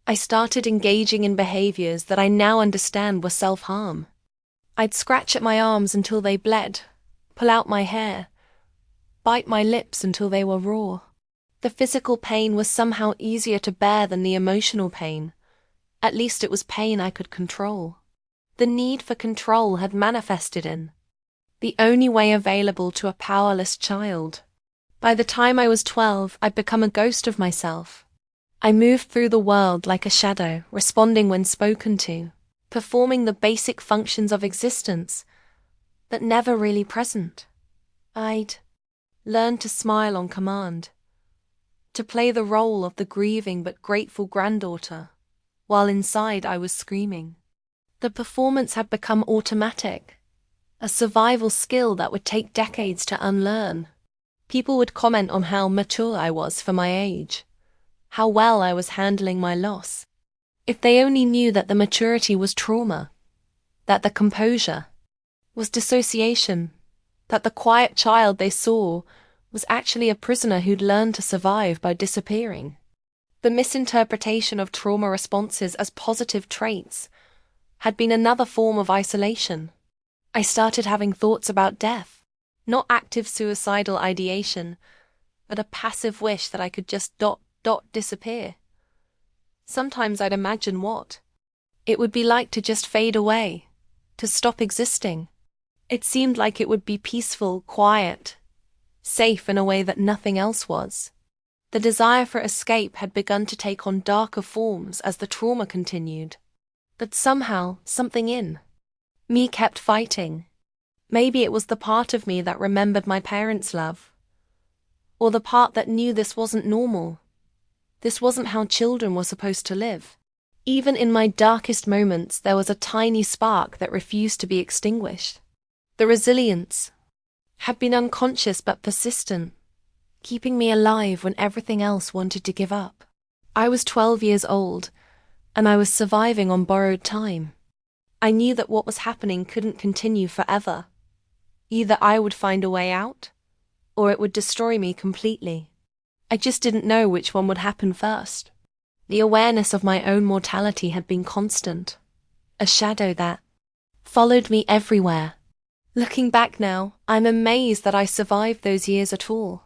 I started engaging in behaviors that I now understand were self-harm. I'd scratch at my arms until they bled, pull out my hair, bite my lips until they were raw. The physical pain was somehow easier to bear than the emotional pain. At least it was pain I could control. The need for control had manifested in the only way available to a powerless child. By the time I was 12, I'd become a ghost of myself. I moved through the world like a shadow, responding when spoken to, performing the basic functions of existence, but never really present. I'd learned to smile on command, to play the role of the grieving but grateful granddaughter, while inside I was screaming. The performance had become automatic, a survival skill that would take decades to unlearn. People would comment on how mature I was for my age, how well I was handling my loss. If they only knew that the maturity was trauma, that the composure was dissociation, that the quiet child they saw was actually a prisoner who'd learned to survive by disappearing. The misinterpretation of trauma responses as positive traits had been another form of isolation. I started having thoughts about death, not active suicidal ideation, but a passive wish that I could just disappear. Sometimes I'd imagine what it would be like to just fade away, to stop existing. It seemed like it would be peaceful, quiet, safe in a way that nothing else was. The desire for escape had begun to take on darker forms as the trauma continued. But somehow, something in me kept fighting. Maybe it was the part of me that remembered my parents' love, or the part that knew this wasn't normal. This wasn't how children were supposed to live. Even in my darkest moments, there was a tiny spark that refused to be extinguished. The resilience had been unconscious but persistent, keeping me alive when everything else wanted to give up. I was 12 years old, and I was surviving on borrowed time. I knew that what was happening couldn't continue forever. Either I would find a way out, or it would destroy me completely. I just didn't know which one would happen first. The awareness of my own mortality had been constant, a shadow that followed me everywhere. Looking back now, I'm amazed that I survived those years at all.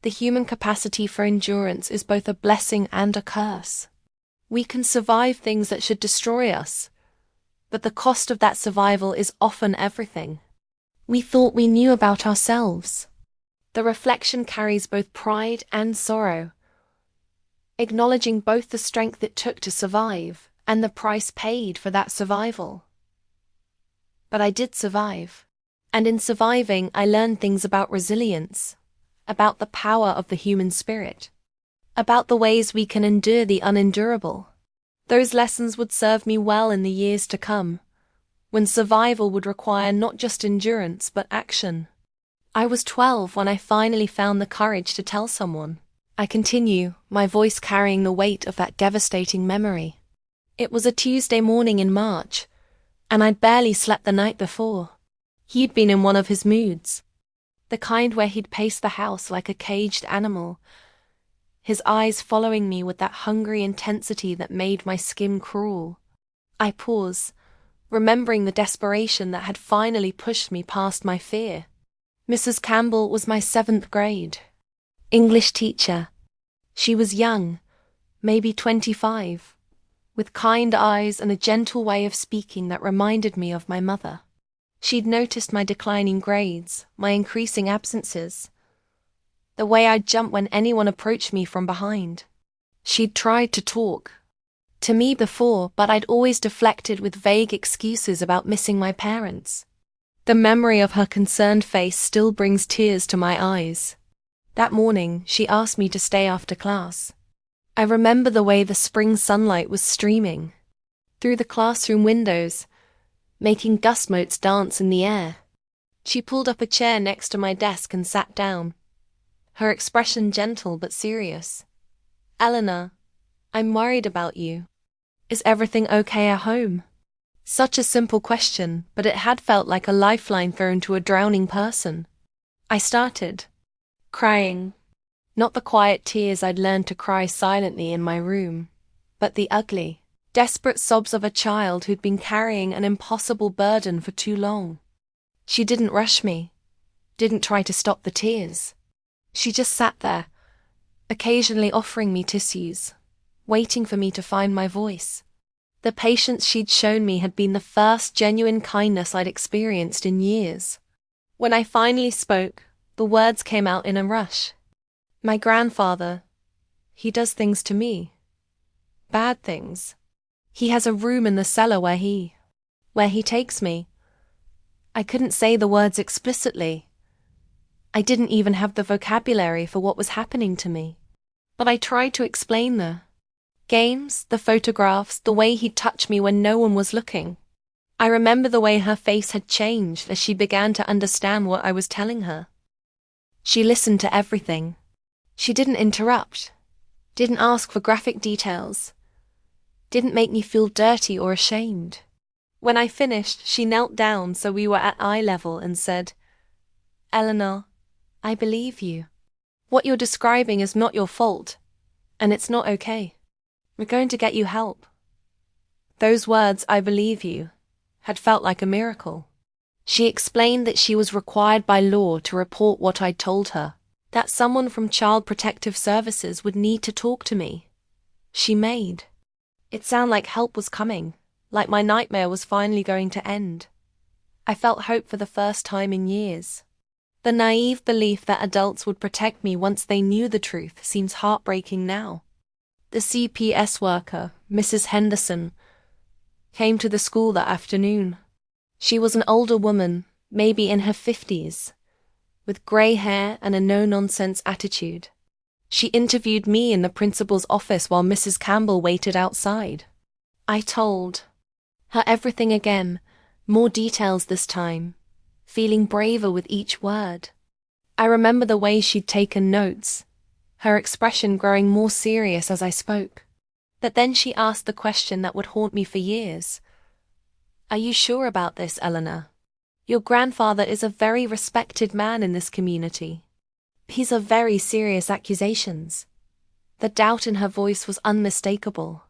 The human capacity for endurance is both a blessing and a curse. We can survive things that should destroy us, but the cost of that survival is often everything. We thought we knew about ourselves. The reflection carries both pride and sorrow, acknowledging both the strength it took to survive and the price paid for that survival. But I did survive. And in surviving, I learned things about resilience, about the power of the human spirit, about the ways we can endure the unendurable. Those lessons would serve me well in the years to come, when survival would require not just endurance but action. I was 12 when I finally found the courage to tell someone. I continue, my voice carrying the weight of that devastating memory. It was a Tuesday morning in March, and I'd barely slept the night before. He'd been in one of his moods, the kind where he'd pace the house like a caged animal, his eyes following me with that hungry intensity that made my skin crawl. I pause, remembering the desperation that had finally pushed me past my fear. Mrs. Campbell was my 7th grade English teacher. She was young, maybe 25, with kind eyes and a gentle way of speaking that reminded me of my mother. She'd noticed my declining grades, my increasing absences, the way I'd jump when anyone approached me from behind. She'd tried to talk to me before, but I'd always deflected with vague excuses about missing my parents. The memory of her concerned face still brings tears to my eyes. That morning, she asked me to stay after class. I remember the way the spring sunlight was streaming through the classroom windows, making gust motes dance in the air. She pulled up a chair next to my desk and sat down, her expression gentle but serious. "Eleanor, I'm worried about you. Is everything okay at home?" Such a simple question, but it had felt like a lifeline thrown to a drowning person. I started crying. Not the quiet tears I'd learned to cry silently in my room, but the ugly, desperate sobs of a child who'd been carrying an impossible burden for too long. She didn't rush me, didn't try to stop the tears. She just sat there, occasionally offering me tissues, waiting for me to find my voice. The patience she'd shown me had been the first genuine kindness I'd experienced in years. When I finally spoke, the words came out in a rush. "My grandfather, he does things to me. bad things. He has a room in the cellar where he takes me. I couldn't say the words explicitly. I didn't even have the vocabulary for what was happening to me. But I tried to explain the games, the photographs, the way he'd touch me when no one was looking. I remember the way her face had changed as she began to understand what I was telling her. She listened to everything. She didn't interrupt, didn't ask for graphic details, didn't make me feel dirty or ashamed. When I finished, she knelt down so we were at eye level and said, "Eleanor, I believe you. What you're describing is not your fault, and it's not okay. We're going to get you help." Those words, "I believe you," had felt like a miracle. She explained that she was required by law to report what I'd told her, that someone from Child Protective Services would need to talk to me. She made it sound like help was coming, like my nightmare was finally going to end. I felt hope for the first time in years. The naive belief that adults would protect me once they knew the truth seems heartbreaking now. The CPS worker, Mrs. Henderson, came to the school that afternoon. She was an older woman, maybe in her 50s, with grey hair and a no-nonsense attitude. She interviewed me in the principal's office while Mrs. Campbell waited outside. I told her everything again, more details this time, feeling braver with each word. I remember the way she'd taken notes, her expression growing more serious as I spoke. But then she asked the question that would haunt me for years. "Are you sure about this, Eleanor? Your grandfather is a very respected man in this community. These are very serious accusations." The doubt in her voice was unmistakable.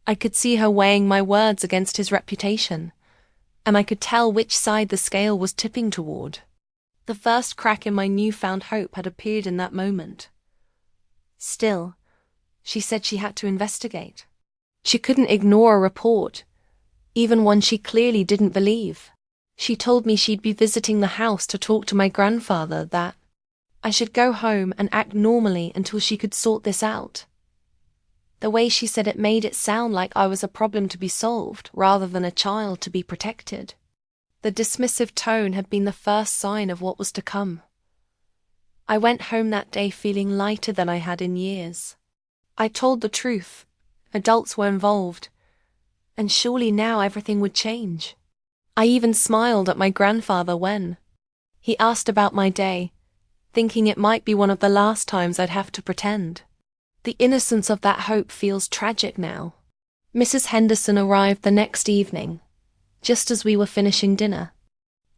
I could see her weighing my words against his reputation, and I could tell which side the scale was tipping toward. The first crack in my newfound hope had appeared in that moment. Still, she said she had to investigate. She couldn't ignore a report, even one she clearly didn't believe. She told me she'd be visiting the house to talk to my grandfather, that I should go home and act normally until she could sort this out. The way she said it made it sound like I was a problem to be solved rather than a child to be protected. The dismissive tone had been the first sign of what was to come. I went home that day feeling lighter than I had in years. I told the truth. Adults were involved, and surely now everything would change. I even smiled at my grandfather when he asked about my day, thinking it might be one of the last times I'd have to pretend. The innocence of that hope feels tragic now. Mrs. Henderson arrived the next evening, just as we were finishing dinner.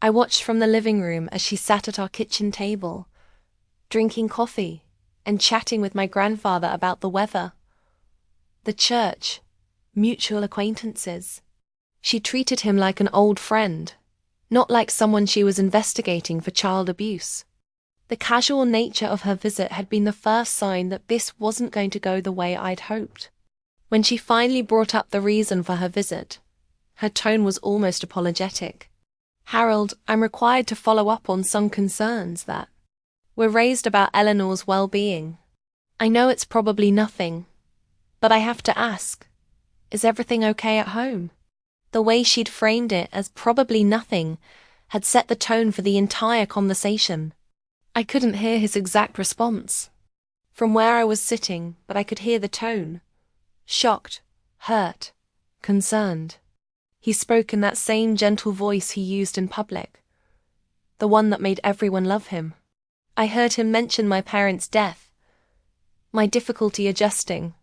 I watched from the living room as she sat at our kitchen table, drinking coffee and chatting with my grandfather about the weather, the church, mutual acquaintances. She treated him like an old friend, not like someone she was investigating for child abuse. The casual nature of her visit had been the first sign that this wasn't going to go the way I'd hoped. When she finally brought up the reason for her visit, her tone was almost apologetic. "Harold, I'm required to follow up on some concerns that were raised about Eleanor's well-being. I know it's probably nothing, but I have to ask, is everything okay at home?" The way she'd framed it as probably nothing had set the tone for the entire conversation. I couldn't hear his exact response from where I was sitting, but I could hear the tone. Shocked, hurt, concerned. He spoke in that same gentle voice he used in public, the one that made everyone love him. I heard him mention my parents' death, my difficulty adjusting,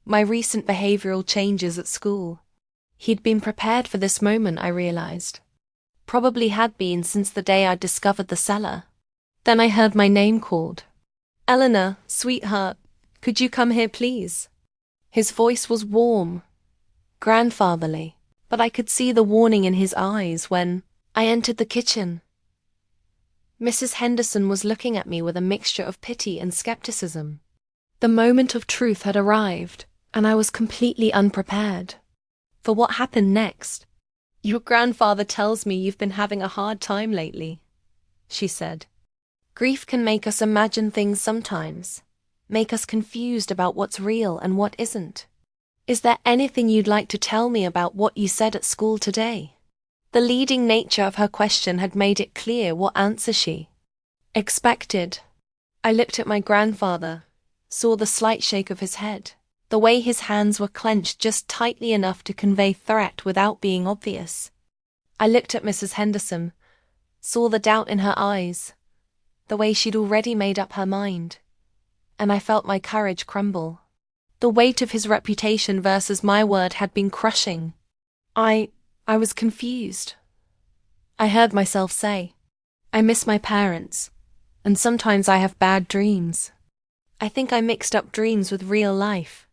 my recent behavioral changes at school. He'd been prepared for this moment, I realized. Probably had been since the day I'd discovered the cellar. Then I heard my name called. "Eleanor, sweetheart, could you come here, please?" His voice was warm, grandfatherly, but I could see the warning in his eyes when I entered the kitchen. Mrs. Henderson was looking at me with a mixture of pity and skepticism. The moment of truth had arrived, and I was completely unprepared for what happened next. "Your grandfather tells me you've been having a hard time lately," she said. "Grief can make us imagine things sometimes, make us confused about what's real and what isn't. Is there anything you'd like to tell me about what you said at school today? The leading nature of her question had made it clear what answer she expected. I looked at my grandfather, saw the slight shake of his head, the way his hands were clenched just tightly enough to convey threat without being obvious. I looked at Mrs. Henderson, saw the doubt in her eyes, the way she'd already made up her mind, and I felt my courage crumble. The weight of his reputation versus my word had been crushing. I was confused. I heard myself say, I miss my parents, and sometimes I have bad dreams. I think I mixed up dreams with real life.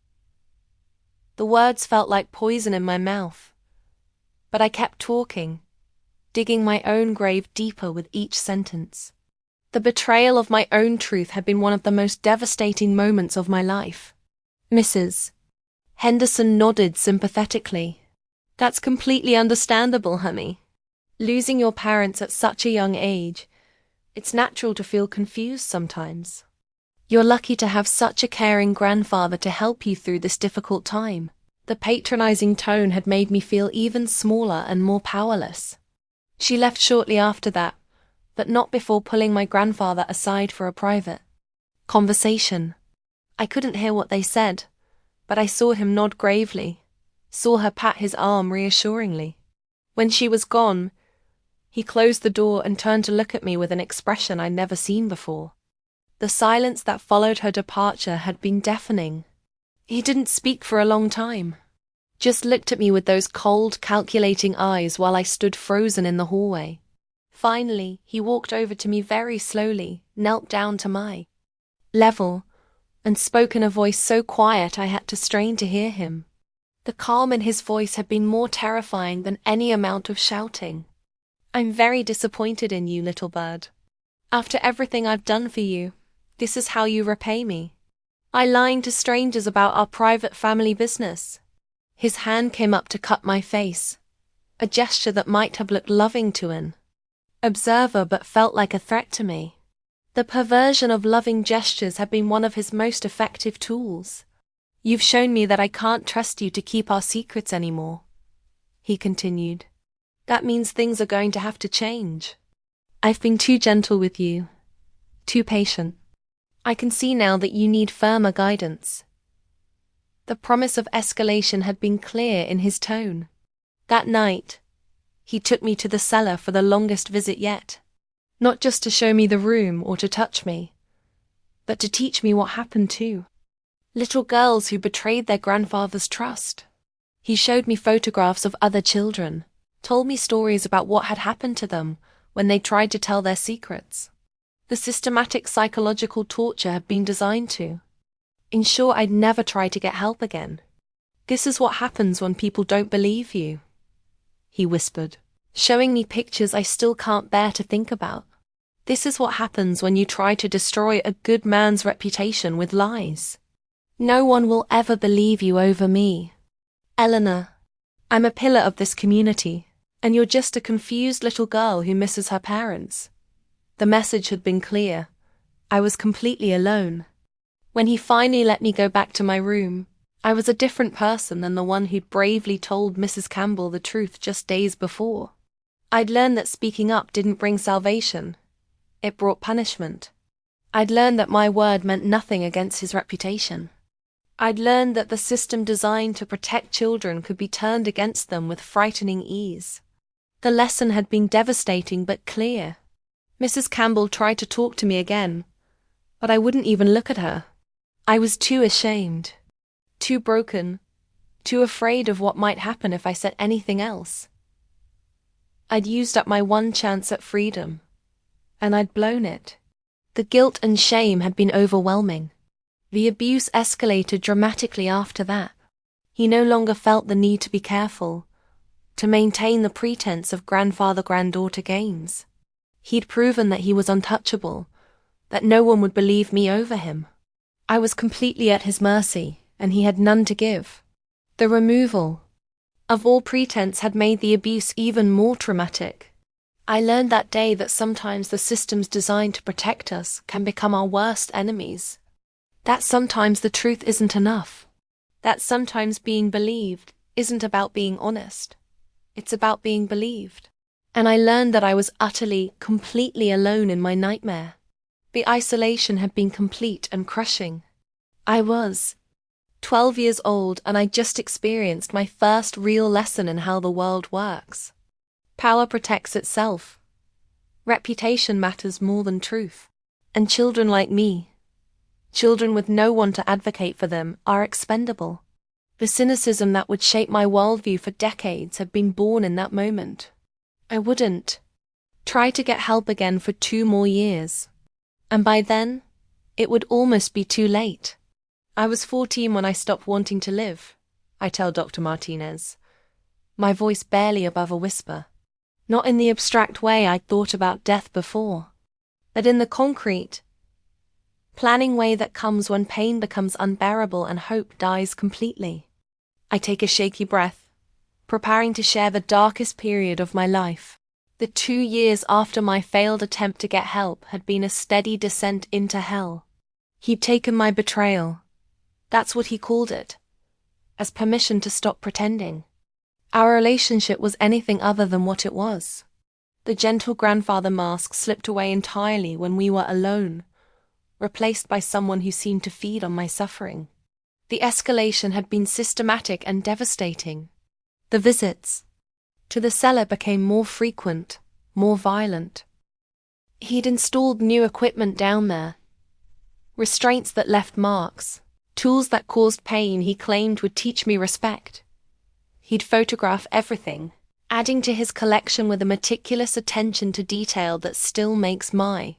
The words felt like poison in my mouth, but I kept talking, digging my own grave deeper with each sentence. The betrayal of my own truth had been one of the most devastating moments of my life. Mrs. Henderson nodded sympathetically. That's completely understandable, honey. Losing your parents at such a young age, it's natural to feel confused sometimes. You're lucky to have such a caring grandfather to help you through this difficult time. The patronizing tone had made me feel even smaller and more powerless. She left shortly after that, but not before pulling my grandfather aside for a private conversation. I couldn't hear what they said, but I saw him nod gravely, saw her pat his arm reassuringly. When she was gone, he closed the door and turned to look at me with an expression I'd never seen before. The silence that followed her departure had been deafening. He didn't speak for a long time, just looked at me with those cold, calculating eyes while I stood frozen in the hallway. Finally, he walked over to me very slowly, knelt down to my level, and spoke in a voice so quiet I had to strain to hear him. The calm in his voice had been more terrifying than any amount of shouting. I'm very disappointed in you, little bird. After everything I've done for you, this is how you repay me. I lying to strangers about our private family business. His hand came up to cut my face, a gesture that might have looked loving to an observer but felt like a threat to me. The perversion of loving gestures had been one of his most effective tools. You've shown me that I can't trust you to keep our secrets anymore, he continued. That means things are going to have to change. I've been too gentle with you, too patient. I can see now that you need firmer guidance. The promise of escalation had been clear in his tone. That night, he took me to the cellar for the longest visit yet. Not just to show me the room or to touch me, but to teach me what happened to little girls who betrayed their grandfather's trust. He showed me photographs of other children, told me stories about what had happened to them when they tried to tell their secrets. The systematic psychological torture had been designed to ensure I'd never try to get help again. This is what happens when people don't believe you, he whispered, showing me pictures I still can't bear to think about. This is what happens when you try to destroy a good man's reputation with lies. No one will ever believe you over me. Eleanor, I'm a pillar of this community, and you're just a confused little girl who misses her parents. The message had been clear. I was completely alone. When he finally let me go back to my room, I was a different person than the one who'd bravely told Mrs. Campbell the truth just days before. I'd learned that speaking up didn't bring salvation. It brought punishment. I'd learned that my word meant nothing against his reputation. I'd learned that the system designed to protect children could be turned against them with frightening ease. The lesson had been devastating but clear. Mrs. Campbell tried to talk to me again, but I wouldn't even look at her. I was too ashamed, too broken, too afraid of what might happen if I said anything else. I'd used up my one chance at freedom, and I'd blown it. The guilt and shame had been overwhelming. The abuse escalated dramatically after that. He no longer felt the need to be careful, to maintain the pretense of grandfather-granddaughter games. He'd proven that he was untouchable, that no one would believe me over him. I was completely at his mercy, and he had none to give. The removal of all pretense had made the abuse even more traumatic. I learned that day that sometimes the systems designed to protect us can become our worst enemies. That sometimes the truth isn't enough. That sometimes being believed isn't about being honest. It's about being believed. And I learned that I was utterly, completely alone in my nightmare. The isolation had been complete and crushing. I was 12 years old and I just experienced my first real lesson in how the world works. Power protects itself. Reputation matters more than truth. And children like me, children with no one to advocate for them, are expendable. The cynicism that would shape my worldview for decades had been born in that moment. I wouldn't try to get help again for 2 more years. And by then, it would almost be too late. I was 14 when I stopped wanting to live, I tell Dr. Martinez, my voice barely above a whisper. Not in the abstract way I'd thought about death before, but in the concrete, planning way that comes when pain becomes unbearable and hope dies completely. I take a shaky breath, preparing to share the darkest period of my life. The 2 years after my failed attempt to get help had been a steady descent into hell. He'd taken my betrayal, that's what he called it, as permission to stop pretending. Our relationship was anything other than what it was. The gentle grandfather mask slipped away entirely when we were alone, replaced by someone who seemed to feed on my suffering. The escalation had been systematic and devastating. The visits to the cellar became more frequent, more violent. He'd installed new equipment down there, restraints that left marks, tools that caused pain he claimed would teach me respect. He'd photograph everything, adding to his collection with a meticulous attention to detail that still makes my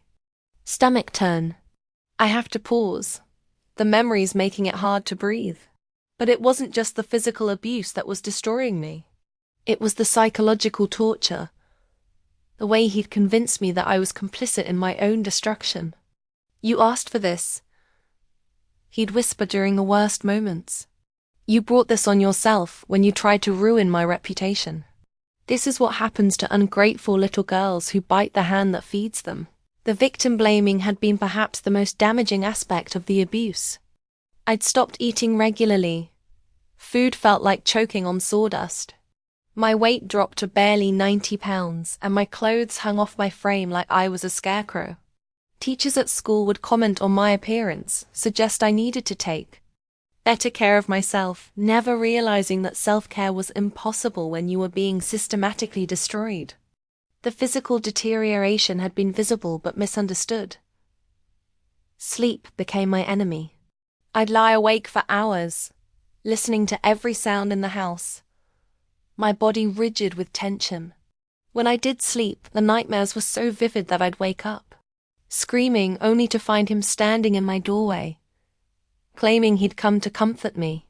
stomach turn. I have to pause, the memories making it hard to breathe. But it wasn't just the physical abuse that was destroying me. It was the psychological torture, the way he'd convinced me that I was complicit in my own destruction. You asked for this, he'd whisper during the worst moments. You brought this on yourself when you tried to ruin my reputation. This is what happens to ungrateful little girls who bite the hand that feeds them. The victim blaming had been perhaps the most damaging aspect of the abuse. I'd stopped eating regularly. Food felt like choking on sawdust. My weight dropped to barely 90 pounds, and my clothes hung off my frame like I was a scarecrow. Teachers at school would comment on my appearance, suggest I needed to take better care of myself, never realizing that self-care was impossible when you were being systematically destroyed. The physical deterioration had been visible but misunderstood. Sleep became my enemy. I'd lie awake for hours, listening to every sound in the house, my body rigid with tension. When I did sleep, the nightmares were so vivid that I'd wake up, screaming only to find him standing in my doorway, claiming he'd come to comfort me.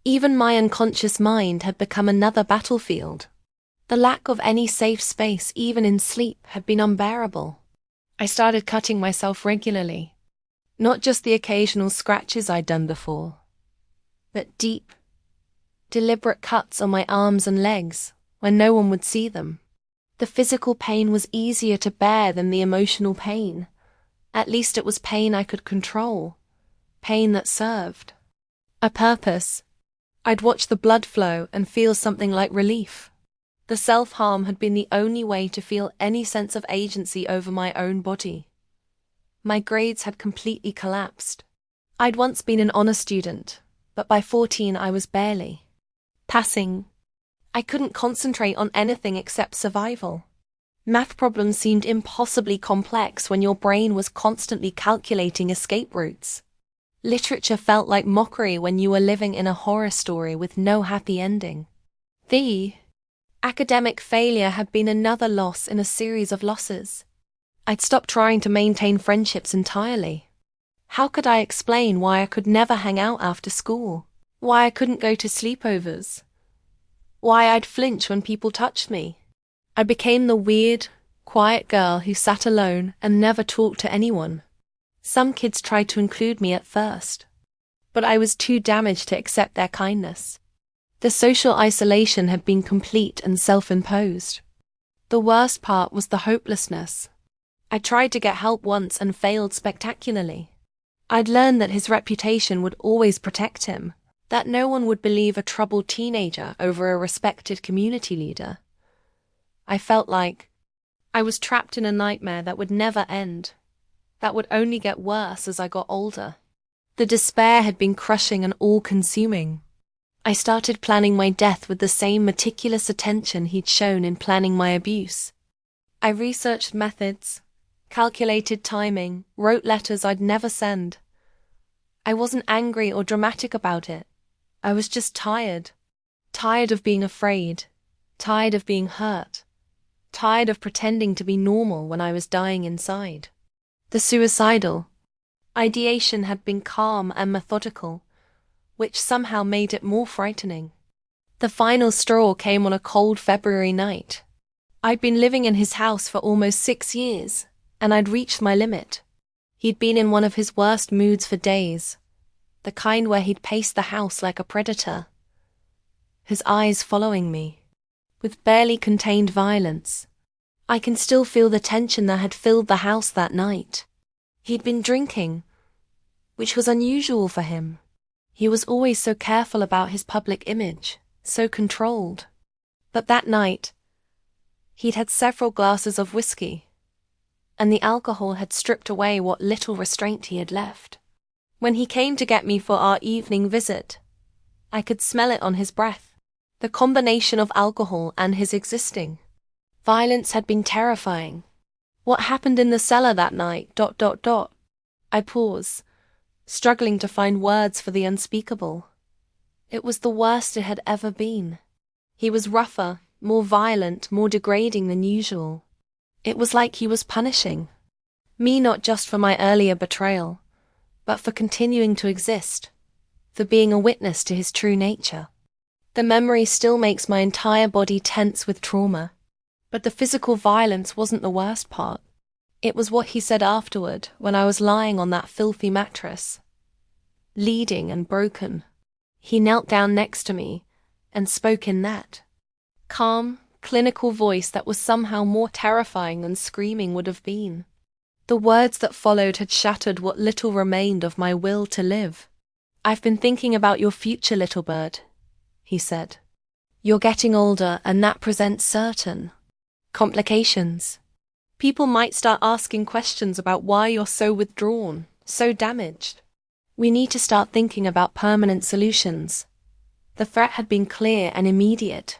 Even my unconscious mind had become another battlefield. The lack of any safe space, even in sleep, had been unbearable. I started cutting myself regularly. Not just the occasional scratches I'd done before, but deep, deliberate cuts on my arms and legs when no one would see them. The physical pain was easier to bear than the emotional pain. At least it was pain I could control, pain that served a purpose. I'd watch the blood flow and feel something like relief. The self-harm had been the only way to feel any sense of agency over my own body. My grades had completely collapsed. I'd once been an honor student, but by 14 I was barely passing. I couldn't concentrate on anything except survival. Math problems seemed impossibly complex when your brain was constantly calculating escape routes. Literature felt like mockery when you were living in a horror story with no happy ending. The academic failure had been another loss in a series of losses. I'd stopped trying to maintain friendships entirely. How could I explain why I could never hang out after school? Why I couldn't go to sleepovers? Why I'd flinch when people touched me? I became the weird, quiet girl who sat alone and never talked to anyone. Some kids tried to include me at first, but I was too damaged to accept their kindness. The social isolation had been complete and self-imposed. The worst part was the hopelessness. I tried to get help once and failed spectacularly. I'd learned that his reputation would always protect him, that no one would believe a troubled teenager over a respected community leader. I felt like I was trapped in a nightmare that would never end, that would only get worse as I got older. The despair had been crushing and all-consuming. I started planning my death with the same meticulous attention he'd shown in planning my abuse. I researched methods, calculated timing, wrote letters I'd never send. I wasn't angry or dramatic about it. I was just tired. Tired of being afraid. Tired of being hurt. Tired of pretending to be normal when I was dying inside. The suicidal ideation had been calm and methodical, which somehow made it more frightening. The final straw came on a cold February night. I'd been living in his house for almost 6 years, and I'd reached my limit. He'd been in one of his worst moods for days, the kind where he'd pace the house like a predator, his eyes following me, with barely contained violence. I can still feel the tension that had filled the house that night. He'd been drinking, which was unusual for him. He was always so careful about his public image, so controlled. But that night, he'd had several glasses of whiskey, and the alcohol had stripped away what little restraint he had left. When he came to get me for our evening visit, I could smell it on his breath, the combination of alcohol and his existing violence had been terrifying. What happened in the cellar that night, ... I pause, struggling to find words for the unspeakable. It was the worst it had ever been. He was rougher, more violent, more degrading than usual. It was like he was punishing me not just for my earlier betrayal, but for continuing to exist, for being a witness to his true nature. The memory still makes my entire body tense with trauma. But the physical violence wasn't the worst part. It was what he said afterward when I was lying on that filthy mattress, bleeding and broken. He knelt down next to me and spoke in that calm, clinical voice that was somehow more terrifying than screaming would have been. The words that followed had shattered what little remained of my will to live. "I've been thinking about your future, little bird," he said. "You're getting older, and that presents certain complications. People might start asking questions about why you're so withdrawn, so damaged. We need to start thinking about permanent solutions." The threat had been clear and immediate.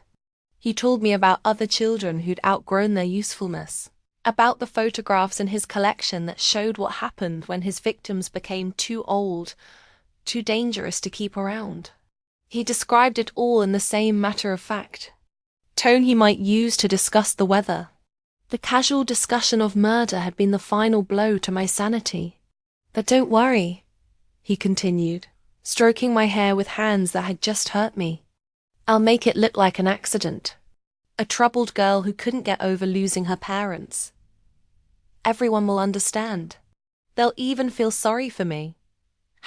He told me about other children who'd outgrown their usefulness, about the photographs in his collection that showed what happened when his victims became too old, too dangerous to keep around. He described it all in the same matter-of-fact tone he might use to discuss the weather. The casual discussion of murder had been the final blow to my sanity. "But don't worry," he continued, stroking my hair with hands that had just hurt me. "I'll make it look like an accident. A troubled girl who couldn't get over losing her parents. Everyone will understand. They'll even feel sorry for me,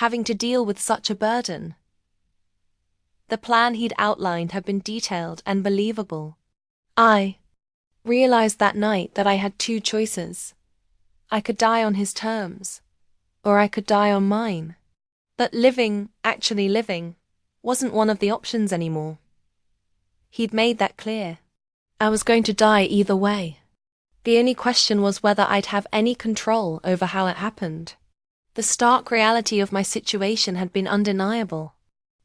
having to deal with such a burden." The plan he'd outlined had been detailed and believable. I realized that night that I had 2 choices. I could die on his terms, or I could die on mine. But living, actually living, wasn't one of the options anymore. He'd made that clear. I was going to die either way. The only question was whether I'd have any control over how it happened. The stark reality of my situation had been undeniable.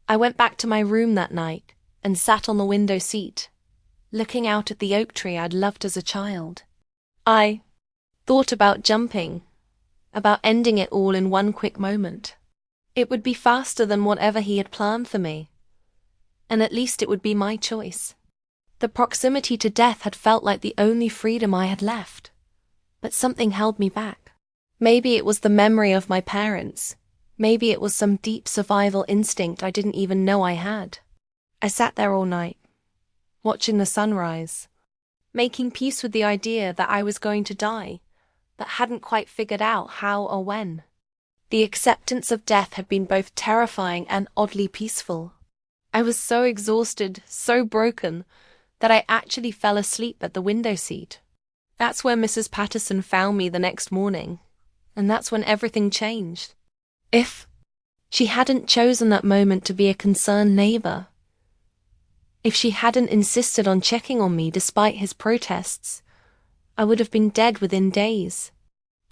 I went back to my room that night and sat on the window seat, looking out at the oak tree I'd loved as a child. I thought about jumping, about ending it all in one quick moment. It would be faster than whatever he had planned for me, and at least it would be my choice. The proximity to death had felt like the only freedom I had left, but something held me back. Maybe it was the memory of my parents. Maybe it was some deep survival instinct I didn't even know I had. I sat there all night, watching the sunrise, making peace with the idea that I was going to die, but hadn't quite figured out how or when. The acceptance of death had been both terrifying and oddly peaceful. I was so exhausted, so broken, that I actually fell asleep at the window seat. That's where Mrs. Patterson found me the next morning, and that's when everything changed. If She hadn't chosen that moment to be a concerned neighbor. If she hadn't insisted on checking on me despite his protests, I would have been dead within days.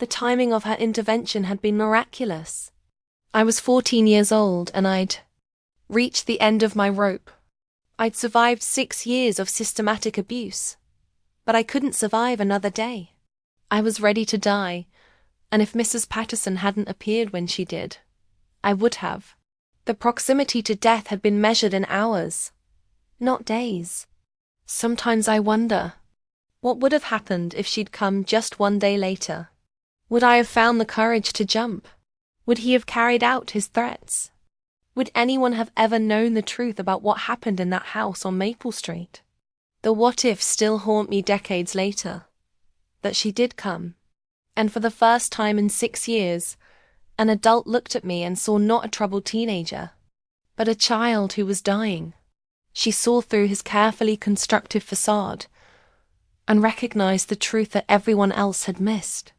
The timing of her intervention had been miraculous. I was 14 years old and I'd reached the end of my rope. I'd survived 6 years of systematic abuse, but I couldn't survive another day. I was ready to die, and if Mrs. Patterson hadn't appeared when she did, I would have. The proximity to death had been measured in hours, not days. Sometimes I wonder, what would have happened if she'd come just one day later? Would I have found the courage to jump? Would he have carried out his threats? Would anyone have ever known the truth about what happened in that house on Maple Street? The what-ifs still haunt me decades later. That she did come, and for the first time in 6 years, an adult looked at me and saw not a troubled teenager, but a child who was dying. She saw through his carefully constructed facade and recognized the truth that everyone else had missed.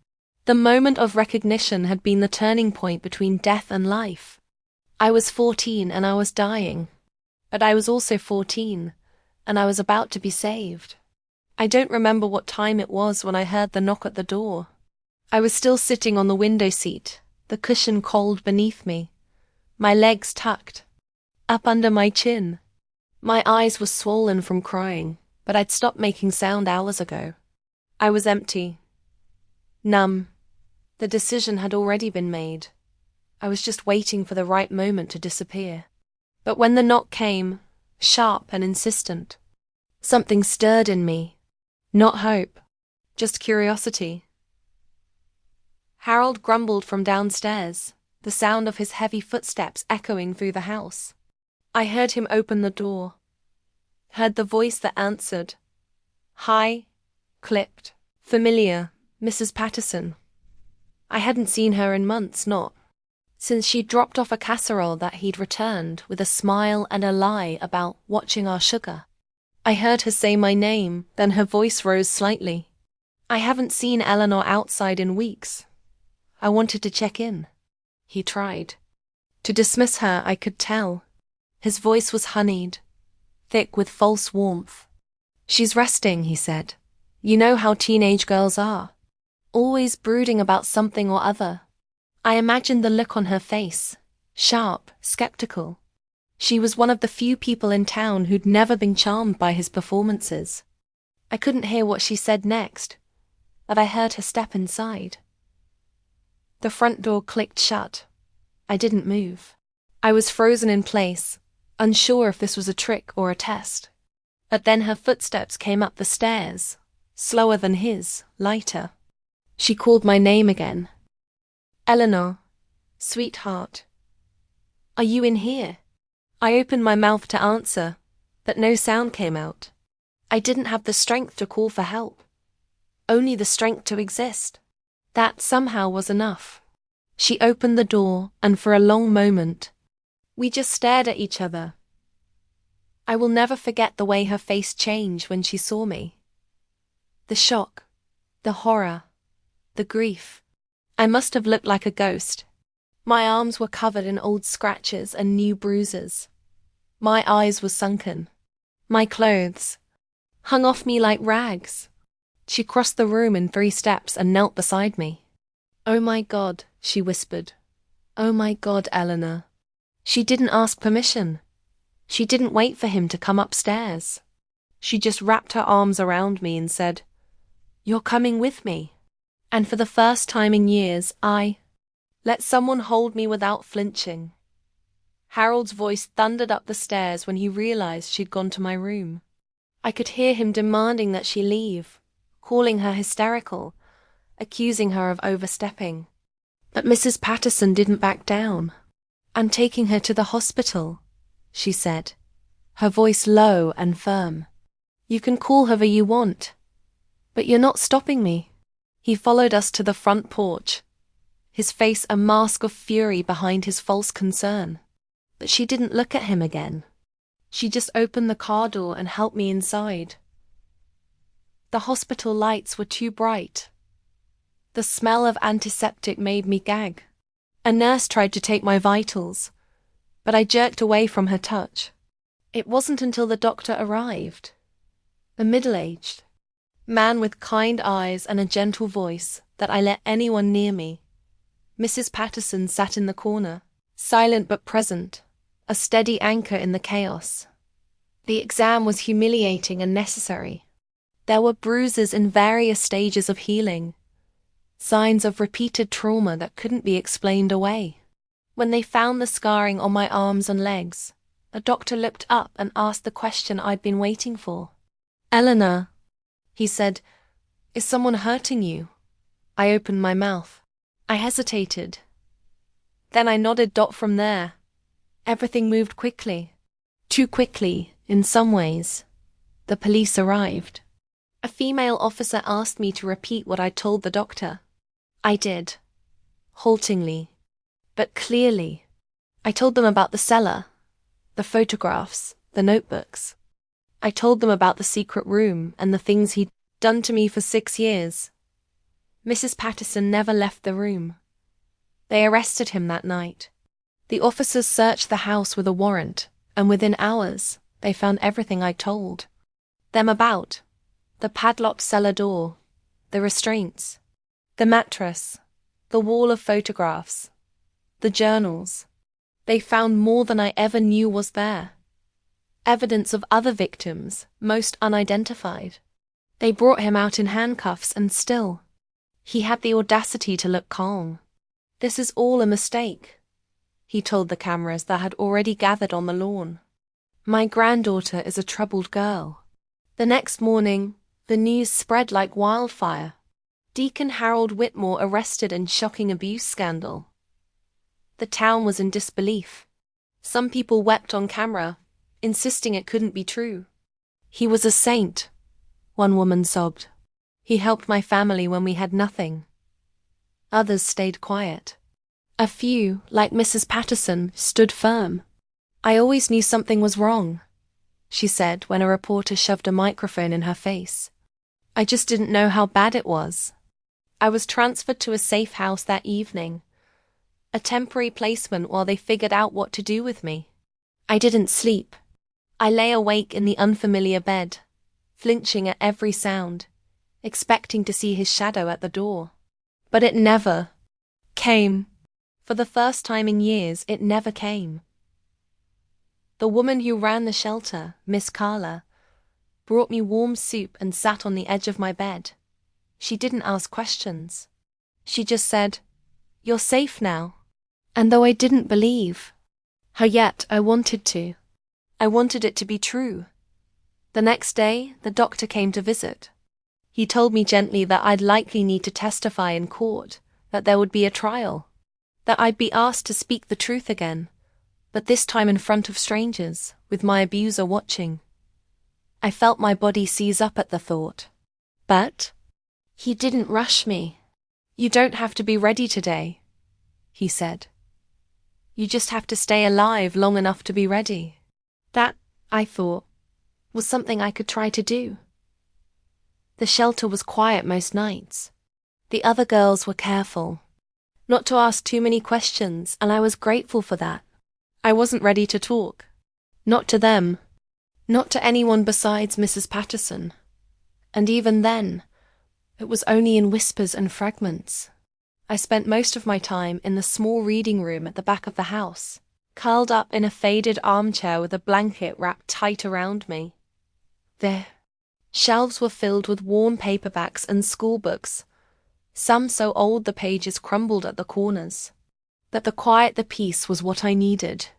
The moment of recognition had been the turning point between death and life. I was 14 and I was dying, but I was also 14 and I was about to be saved. I don't remember what time it was when I heard the knock at the door. I was still sitting on the window seat, the cushion cold beneath me, my legs tucked up under my chin. My eyes were swollen from crying, but I'd stopped making sound hours ago. I was empty, numb. The decision had already been made. I was just waiting for the right moment to disappear. But when the knock came, sharp and insistent, something stirred in me. Not hope, just curiosity. Harold grumbled from downstairs, the sound of his heavy footsteps echoing through the house. I heard him open the door, heard the voice that answered. High, clipped, familiar, Mrs. Patterson. I hadn't seen her in months, not since she'd dropped off a casserole that he'd returned with a smile and a lie about watching our sugar. I heard her say my name, then her voice rose slightly. I haven't seen Eleanor outside in weeks. I wanted to check in. He tried. To dismiss her, I could tell. His voice was honeyed, thick with false warmth. She's resting, he said. You know how teenage girls are. Always brooding about something or other. I imagined the look on her face, sharp, skeptical. She was one of the few people in town who'd never been charmed by his performances. I couldn't hear what she said next, but I heard her step inside. The front door clicked shut. I didn't move. I was frozen in place, unsure if this was a trick or a test. But then her footsteps came up the stairs, slower than his, lighter. She called my name again. Eleanor, sweetheart. Are you in here? I opened my mouth to answer, but no sound came out. I didn't have the strength to call for help. Only the strength to exist. That somehow was enough. She opened the door, and for a long moment, we just stared at each other. I will never forget the way her face changed when she saw me. The shock, the horror, the grief. I must have looked like a ghost. My arms were covered in old scratches and new bruises. My eyes were sunken. My clothes hung off me like rags. She crossed the room in 3 steps and knelt beside me. Oh my God, she whispered. Oh my God, Eleanor. She didn't ask permission. She didn't wait for him to come upstairs. She just wrapped her arms around me and said, You're coming with me. And for the first time in years, I let someone hold me without flinching. Harold's voice thundered up the stairs when he realized she'd gone to my room. I could hear him demanding that she leave, calling her hysterical, accusing her of overstepping. But Mrs. Patterson didn't back down. I'm taking her to the hospital, she said, her voice low and firm. You can call whoever you want, but you're not stopping me. He followed us to the front porch, his face a mask of fury behind his false concern. But she didn't look at him again. She just opened the car door and helped me inside. The hospital lights were too bright. The smell of antiseptic made me gag. A nurse tried to take my vitals, but I jerked away from her touch. It wasn't until the doctor arrived, a middle-aged man with kind eyes and a gentle voice, that I let anyone near me. Mrs. Patterson sat in the corner, silent but present, a steady anchor in the chaos. The exam was humiliating and necessary. There were bruises in various stages of healing, signs of repeated trauma that couldn't be explained away. When they found the scarring on my arms and legs, the doctor looked up and asked the question I'd been waiting for. "Eleanor," he said, "is someone hurting you?" I opened my mouth. I hesitated. Then I nodded. From there, everything moved quickly. Too quickly, in some ways. The police arrived. A female officer asked me to repeat what I'd told the doctor. I did, haltingly, but clearly. I told them about the cellar, the photographs, the notebooks. I told them about the secret room and the things he'd done to me for 6 years. Mrs. Patterson never left the room. They arrested him that night. The officers searched the house with a warrant, and within hours, they found everything I told them about: the padlocked cellar door, the restraints, the mattress, the wall of photographs, the journals. They found more than I ever knew was there. Evidence of other victims, most unidentified. They brought him out in handcuffs, and still, he had the audacity to look calm. "This is all a mistake," he told the cameras that had already gathered on the lawn. "My granddaughter is a troubled girl." The next morning, the news spread like wildfire. Deacon Harold Whitmore arrested in shocking abuse scandal. The town was in disbelief. Some people wept on camera, insisting it couldn't be true. "He was a saint," one woman sobbed. "He helped my family when we had nothing." Others stayed quiet. A few, like Mrs. Patterson, stood firm. "I always knew something was wrong," she said when a reporter shoved a microphone in her face. "I just didn't know how bad it was." I was transferred to a safe house that evening, a temporary placement while they figured out what to do with me. I didn't sleep. I lay awake in the unfamiliar bed, flinching at every sound, expecting to see his shadow at the door. But it never came. For the first time in years, it never came. The woman who ran the shelter, Miss Carla, brought me warm soup and sat on the edge of my bed. She didn't ask questions. She just said, "You're safe now." And though I didn't believe her yet, I wanted to. I wanted it to be true. The next day, the doctor came to visit. He told me gently that I'd likely need to testify in court, that there would be a trial, that I'd be asked to speak the truth again, but this time in front of strangers, with my abuser watching. I felt my body seize up at the thought. But he didn't rush me. "You don't have to be ready today," he said. "You just have to stay alive long enough to be ready." That, I thought, was something I could try to do. The shelter was quiet most nights. The other girls were careful not to ask too many questions, and I was grateful for that. I wasn't ready to talk. Not to them. Not to anyone besides Mrs. Patterson. And even then, it was only in whispers and fragments. I spent most of my time in the small reading room at the back of the house, curled up in a faded armchair with a blanket wrapped tight around me. The shelves were filled with worn paperbacks and schoolbooks, some so old the pages crumbled at the corners. But the quiet, the peace was what I needed.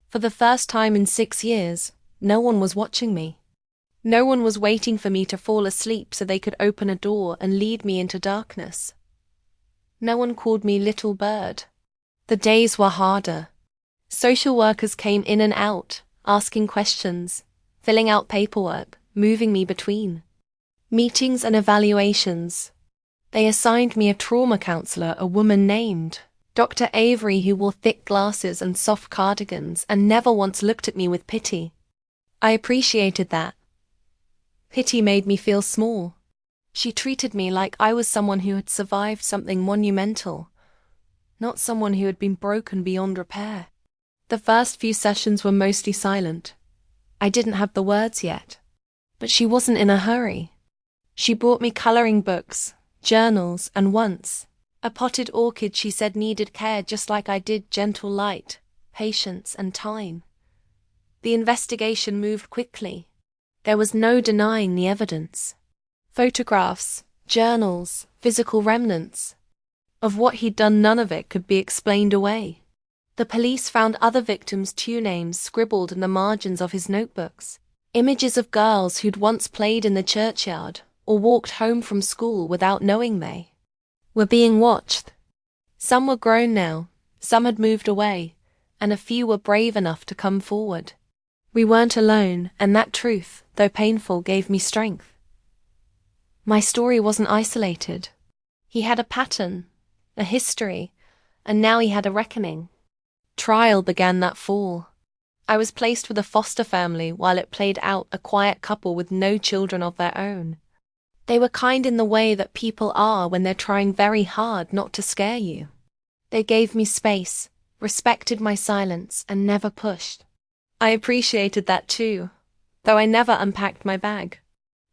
For the first time in 6 years, no one was watching me. No one was waiting for me to fall asleep so they could open a door and lead me into darkness. No one called me little bird. The days were harder. Social workers came in and out, asking questions, filling out paperwork, moving me between meetings and evaluations. They assigned me a trauma counselor, a woman named Dr. Avery, who wore thick glasses and soft cardigans and never once looked at me with pity. I appreciated that. Pity made me feel small. She treated me like I was someone who had survived something monumental, not someone who had been broken beyond repair. The first few sessions were mostly silent. I didn't have the words yet. But she wasn't in a hurry. She brought me coloring books, journals, and once, a potted orchid she said needed care just like I did, gentle light, patience, and time. The investigation moved quickly. There was no denying the evidence. Photographs, journals, physical remnants. Of what he'd done, none of it could be explained away. The police found other victims' 2 names scribbled in the margins of his notebooks. Images of girls who'd once played in the churchyard or walked home from school without knowing they were being watched. Some were grown now, some had moved away, and a few were brave enough to come forward. We weren't alone, and that truth, though painful, gave me strength. My story wasn't isolated. He had a pattern, a history, and now he had a reckoning. Trial began that fall. I was placed with a foster family while it played out a quiet couple with no children of their own. They were kind in the way that people are when they're trying very hard not to scare you. They gave me space, respected my silence, and never pushed. I appreciated that too, though I never unpacked my bag.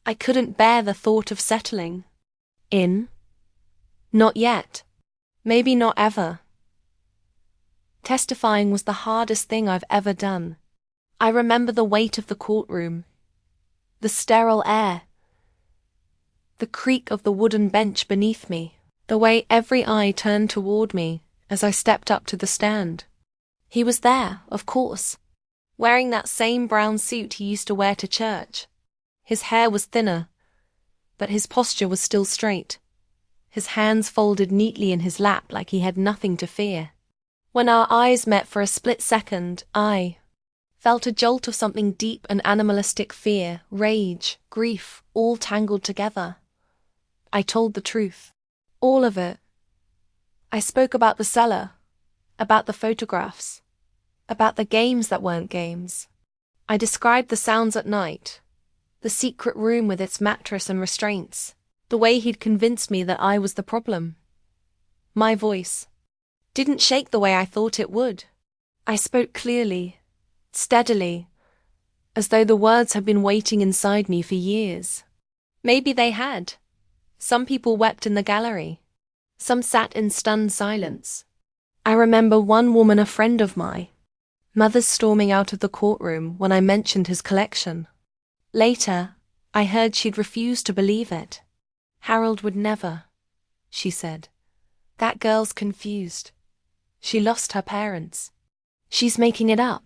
I couldn't bear the thought of settling in. Not yet. Maybe not ever. Testifying was the hardest thing I've ever done. I remember the weight of the courtroom, the sterile air, the creak of the wooden bench beneath me, the way every eye turned toward me as I stepped up to the stand. He was there, of course, wearing that same brown suit he used to wear to church. His hair was thinner, but his posture was still straight, his hands folded neatly in his lap like he had nothing to fear. When our eyes met for a split second, I felt a jolt of something deep and animalistic, fear, rage, grief, all tangled together. I told the truth. All of it. I spoke about the cellar, about the photographs, about the games that weren't games. I described the sounds at night, the secret room with its mattress and restraints, the way he'd convinced me that I was the problem. My voice didn't shake the way I thought it would. I spoke clearly, steadily, as though the words had been waiting inside me for years. Maybe they had. Some people wept in the gallery. Some sat in stunned silence. I remember one woman, a friend of mine, mothers storming out of the courtroom when I mentioned his collection. Later, I heard she'd refused to believe it. Harold would never, she said. That girl's confused. She lost her parents. She's making it up.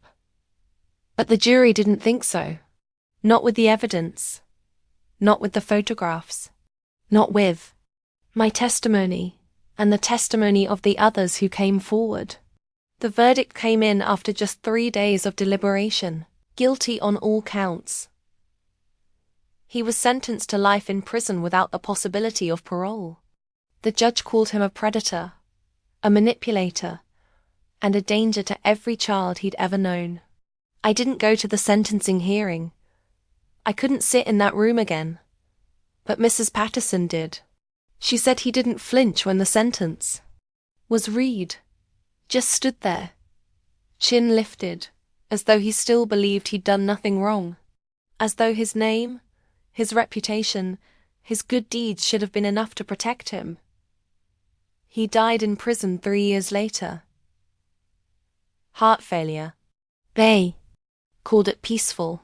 But the jury didn't think so. Not with the evidence. Not with the photographs. Not with my testimony and the testimony of the others who came forward. The verdict came in after just 3 days of deliberation. Guilty on all counts. He was sentenced to life in prison without the possibility of parole. The judge called him a predator, a manipulator, and a danger to every child he'd ever known. I didn't go to the sentencing hearing. I couldn't sit in that room again. But Mrs. Patterson did. She said he didn't flinch when the sentence was read. Just stood there, chin lifted, as though he still believed he'd done nothing wrong. As though his name, his reputation, his good deeds should have been enough to protect him. He died in prison 3 years later. Heart failure. They called it peaceful.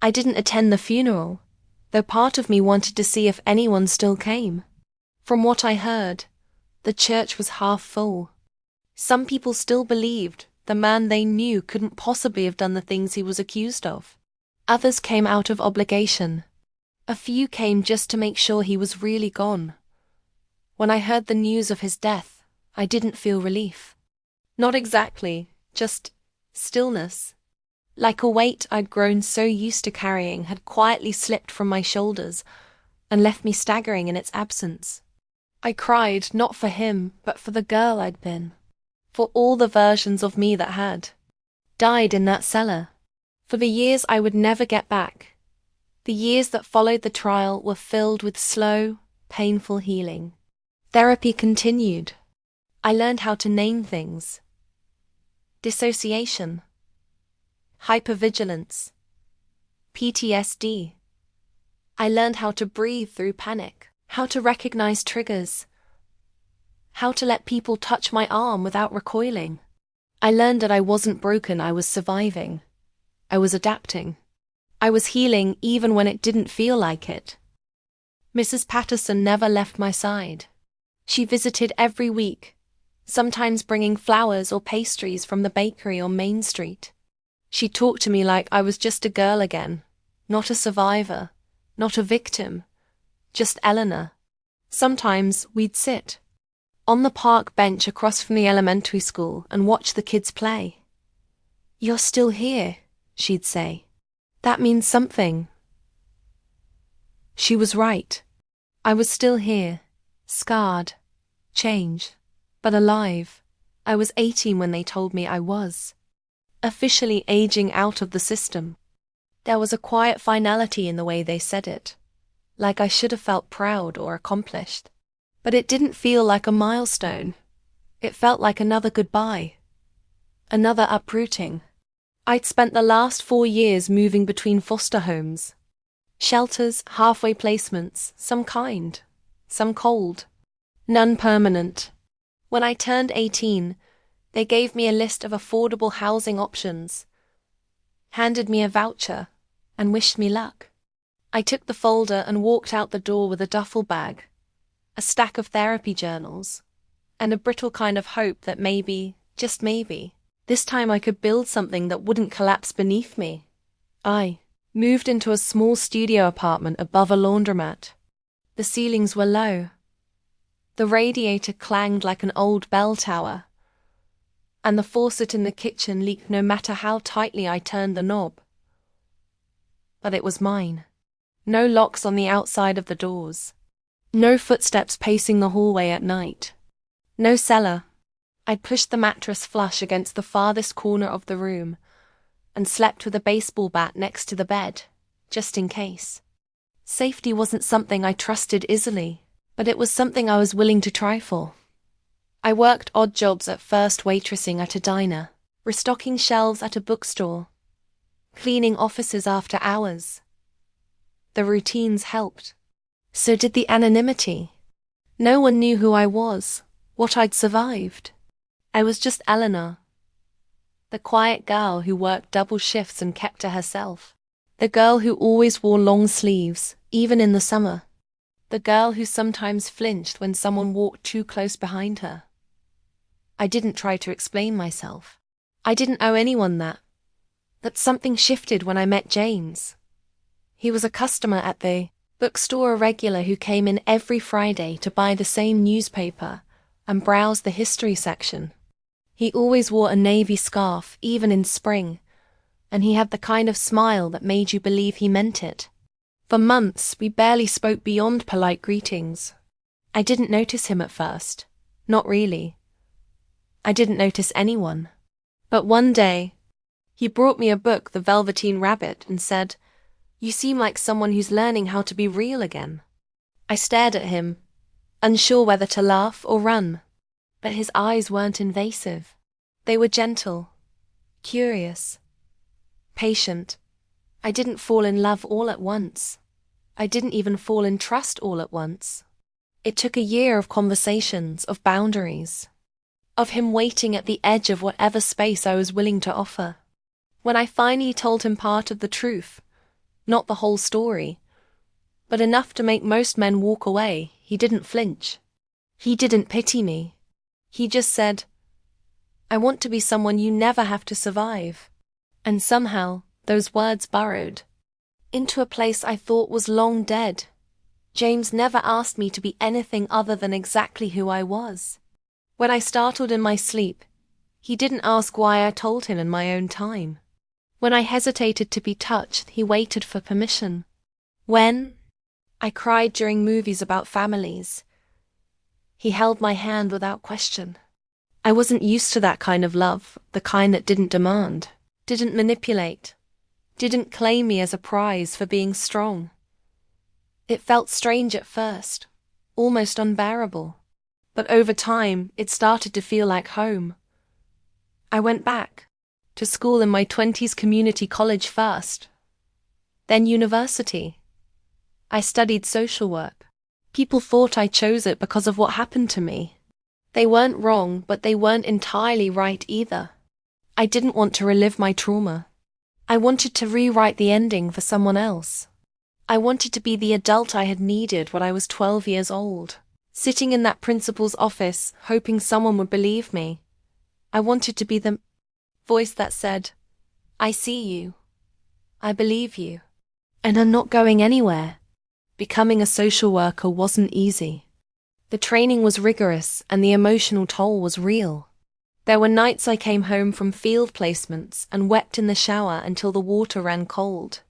I didn't attend the funeral, though part of me wanted to see if anyone still came. From what I heard, the church was half full. Some people still believed the man they knew couldn't possibly have done the things he was accused of. Others came out of obligation. A few came just to make sure he was really gone. When I heard the news of his death, I didn't feel relief. Not exactly, just stillness. Like a weight I'd grown so used to carrying had quietly slipped from my shoulders and left me staggering in its absence. I cried not for him, but for the girl I'd been. For all the versions of me that had died in that cellar. For the years I would never get back. The years that followed the trial were filled with slow, painful healing. Therapy continued. I learned how to name things. Dissociation, hypervigilance, PTSD. I learned how to breathe through panic, how to recognize triggers, how to let people touch my arm without recoiling. I learned that I wasn't broken, I was surviving. I was adapting. I was healing even when it didn't feel like it. Mrs. Patterson never left my side. She visited every week, sometimes bringing flowers or pastries from the bakery on Main Street. She talked to me like I was just a girl again, not a survivor, not a victim, just Eleanor. Sometimes we'd sit on the park bench across from the elementary school and watch the kids play. "You're still here," she'd say. "That means something." She was right. I was still here, scarred, changed, but alive. I was 18 when they told me I was officially aging out of the system. There was a quiet finality in the way they said it, like I should have felt proud or accomplished. But it didn't feel like a milestone. It felt like another goodbye, another uprooting. I'd spent the last 4 years moving between foster homes, shelters, halfway placements, some kind, some cold, none permanent. When I turned 18, they gave me a list of affordable housing options, handed me a voucher, and wished me luck. I took the folder and walked out the door with a duffel bag, a stack of therapy journals, and a brittle kind of hope that maybe, just maybe, this time I could build something that wouldn't collapse beneath me. I moved into a small studio apartment above a laundromat. The ceilings were low. The radiator clanged like an old bell tower, and the faucet in the kitchen leaked no matter how tightly I turned the knob. But it was mine. No locks on the outside of the doors. No footsteps pacing the hallway at night. No cellar. I'd pushed the mattress flush against the farthest corner of the room and slept with a baseball bat next to the bed, just in case. Safety wasn't something I trusted easily, but it was something I was willing to try for. I worked odd jobs at first, waitressing at a diner, restocking shelves at a bookstore, cleaning offices after hours. The routines helped. So did the anonymity. No one knew who I was, what I'd survived. I was just Eleanor, the quiet girl who worked double shifts and kept to herself. The girl who always wore long sleeves, even in the summer. The girl who sometimes flinched when someone walked too close behind her. I didn't try to explain myself. I didn't owe anyone that. But something shifted when I met James. He was a customer at the bookstore, a regular who came in every Friday to buy the same newspaper and browse the history section. He always wore a navy scarf, even in spring, and he had the kind of smile that made you believe he meant it. For months, we barely spoke beyond polite greetings. I didn't notice him at first. Not really. I didn't notice anyone. But one day, he brought me a book, The Velveteen Rabbit, and said, "You seem like someone who's learning how to be real again." I stared at him, unsure whether to laugh or run. But his eyes weren't invasive. They were gentle, curious, patient. I didn't fall in love all at once. I didn't even fall in trust all at once. It took a year of conversations, of boundaries, of him waiting at the edge of whatever space I was willing to offer. When I finally told him part of the truth, not the whole story, but enough to make most men walk away, he didn't flinch. He didn't pity me. He just said, "I want to be someone you never have to survive." And somehow, those words burrowed into a place I thought was long dead. James never asked me to be anything other than exactly who I was. When I startled in my sleep, he didn't ask why. I told him in my own time. When I hesitated to be touched, he waited for permission. When I cried during movies about families, he held my hand without question. I wasn't used to that kind of love, the kind that didn't demand, didn't manipulate, didn't claim me as a prize for being strong. It felt strange at first, almost unbearable. But over time, it started to feel like home. I went back to school in my 20s, community college first, then university. I studied social work. People thought I chose it because of what happened to me. They weren't wrong, but they weren't entirely right either. I didn't want to relive my trauma. I wanted to rewrite the ending for someone else. I wanted to be the adult I had needed when I was 12 years old, sitting in that principal's office, hoping someone would believe me. I wanted to be the voice that said, "I see you. I believe you. And I'm not going anywhere." Becoming a social worker wasn't easy. The training was rigorous and the emotional toll was real. There were nights I came home from field placements and wept in the shower until the water ran cold.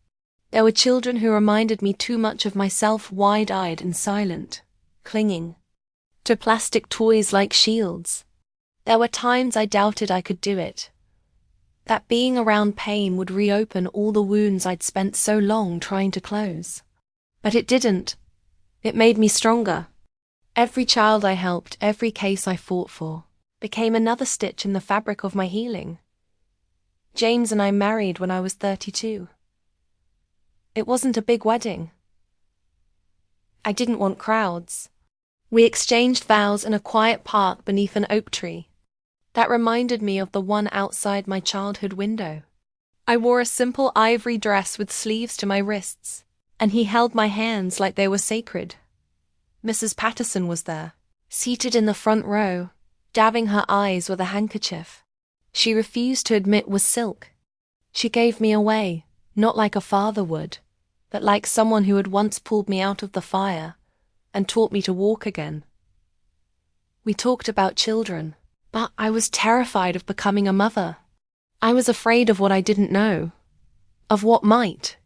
There were children who reminded me too much of myself, wide-eyed and silent, clinging to plastic toys like shields. There were times I doubted I could do it, that being around pain would reopen all the wounds I'd spent so long trying to close. But it didn't. It made me stronger. Every child I helped, every case I fought for, became another stitch in the fabric of my healing. James and I married when I was 32. It wasn't a big wedding. I didn't want crowds. We exchanged vows in a quiet park beneath an oak tree. That reminded me of the one outside my childhood window. I wore a simple ivory dress with sleeves to my wrists, and he held my hands like they were sacred. Mrs. Patterson was there, seated in the front row, dabbing her eyes with a handkerchief she refused to admit was silk. She gave me away, not like a father would, but like someone who had once pulled me out of the fire and taught me to walk again. We talked about children, but I was terrified of becoming a mother. I was afraid of what I didn't know, of what might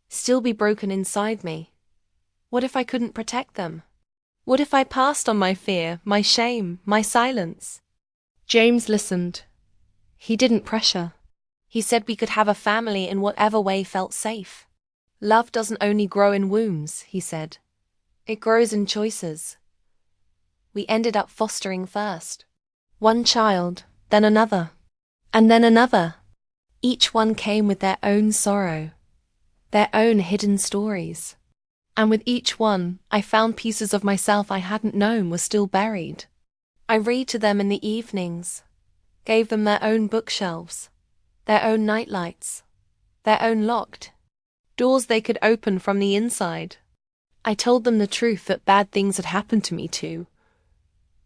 still be broken inside me. What if I couldn't protect them? What if I passed on my fear, my shame, my silence? James listened. He didn't pressure. He said we could have a family in whatever way felt safe. Love doesn't only grow in wombs, he said. It grows in choices. We ended up fostering first. One child, then another, and then another. Each one came with their own sorrow, their own hidden stories. And with each one, I found pieces of myself I hadn't known were still buried. I read to them in the evenings, gave them their own bookshelves, their own nightlights, their own locked doors they could open from the inside. I told them the truth that bad things had happened to me too,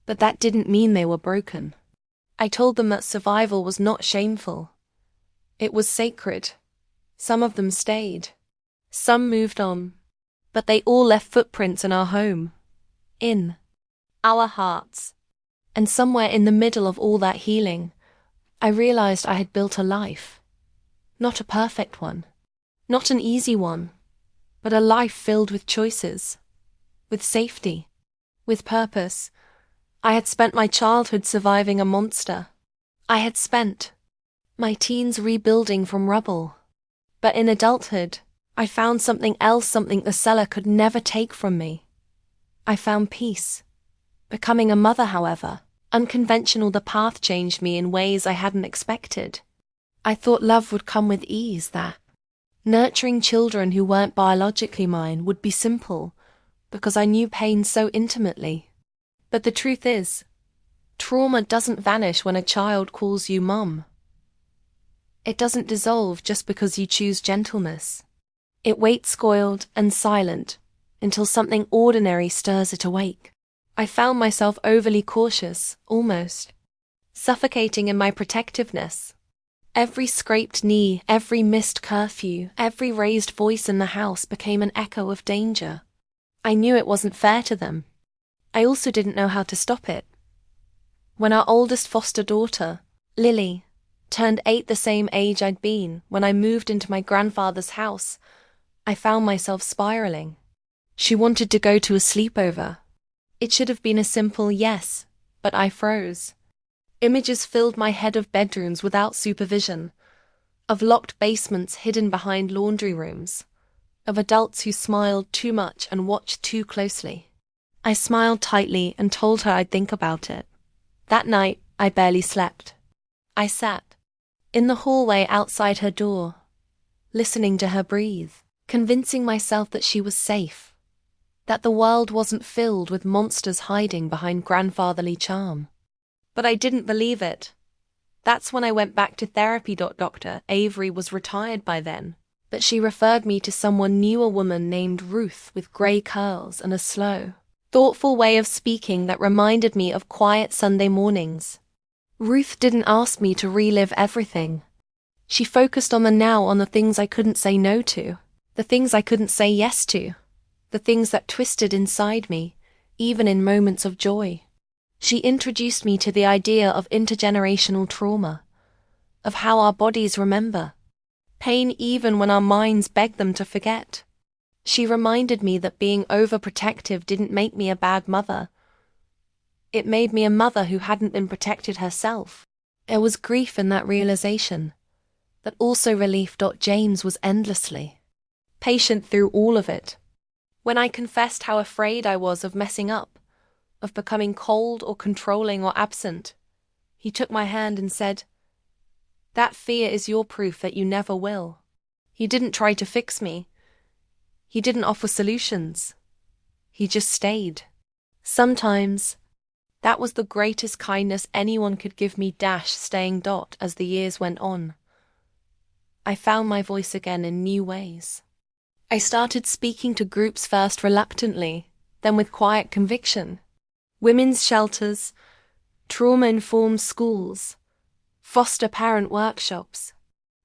but that didn't mean they were broken. I told them that survival was not shameful. It was sacred. Some of them stayed. Some moved on. But they all left footprints in our home, in our hearts. And somewhere in the middle of all that healing, I realized I had built a life. Not a perfect one, not an easy one, but a life filled with choices, with safety, with purpose. I had spent my childhood surviving a monster. I had spent my teens rebuilding from rubble. But in adulthood, I found something else, something the cellar could never take from me. I found peace. Becoming a mother, however, unconventional, the path changed me in ways I hadn't expected. I thought love would come with ease, that nurturing children who weren't biologically mine would be simple, because I knew pain so intimately. But the truth is, trauma doesn't vanish when a child calls you mum. It doesn't dissolve just because you choose gentleness. It waits coiled and silent until something ordinary stirs it awake. I found myself overly cautious, almost suffocating in my protectiveness. Every scraped knee, every missed curfew, every raised voice in the house became an echo of danger. I knew it wasn't fair to them. I also didn't know how to stop it. When our oldest foster daughter, Lily, turned 8, the same age I'd been when I moved into my grandfather's house, I found myself spiraling. She wanted to go to a sleepover. It should have been a simple yes, but I froze. Images filled my head of bedrooms without supervision, of locked basements hidden behind laundry rooms, of adults who smiled too much and watched too closely. I smiled tightly and told her I'd think about it. That night, I barely slept. I sat in the hallway outside her door, listening to her breathe, convincing myself that she was safe, that the world wasn't filled with monsters hiding behind grandfatherly charm. But I didn't believe it. That's when I went back to therapy. Dr. Avery was retired by then, but she referred me to someone new, a woman named Ruth with grey curls and a slow, thoughtful way of speaking that reminded me of quiet Sunday mornings. Ruth didn't ask me to relive everything. She focused on the now, on the things I couldn't say no to, the things I couldn't say yes to, the things that twisted inside me, even in moments of joy. She introduced me to the idea of intergenerational trauma, of how our bodies remember pain even when our minds beg them to forget. She reminded me that being overprotective didn't make me a bad mother. It made me a mother who hadn't been protected herself. There was grief in that realization, but also relief. James was endlessly patient through all of it. When I confessed how afraid I was of messing up, of becoming cold or controlling or absent, he took my hand and said, "That fear is your proof that you never will." He didn't try to fix me. He didn't offer solutions. He just stayed. Sometimes, that was the greatest kindness anyone could give me. Staying. As the years went on, I found my voice again in new ways. I started speaking to groups, first reluctantly, then with quiet conviction. Women's shelters, trauma-informed schools, foster parent workshops.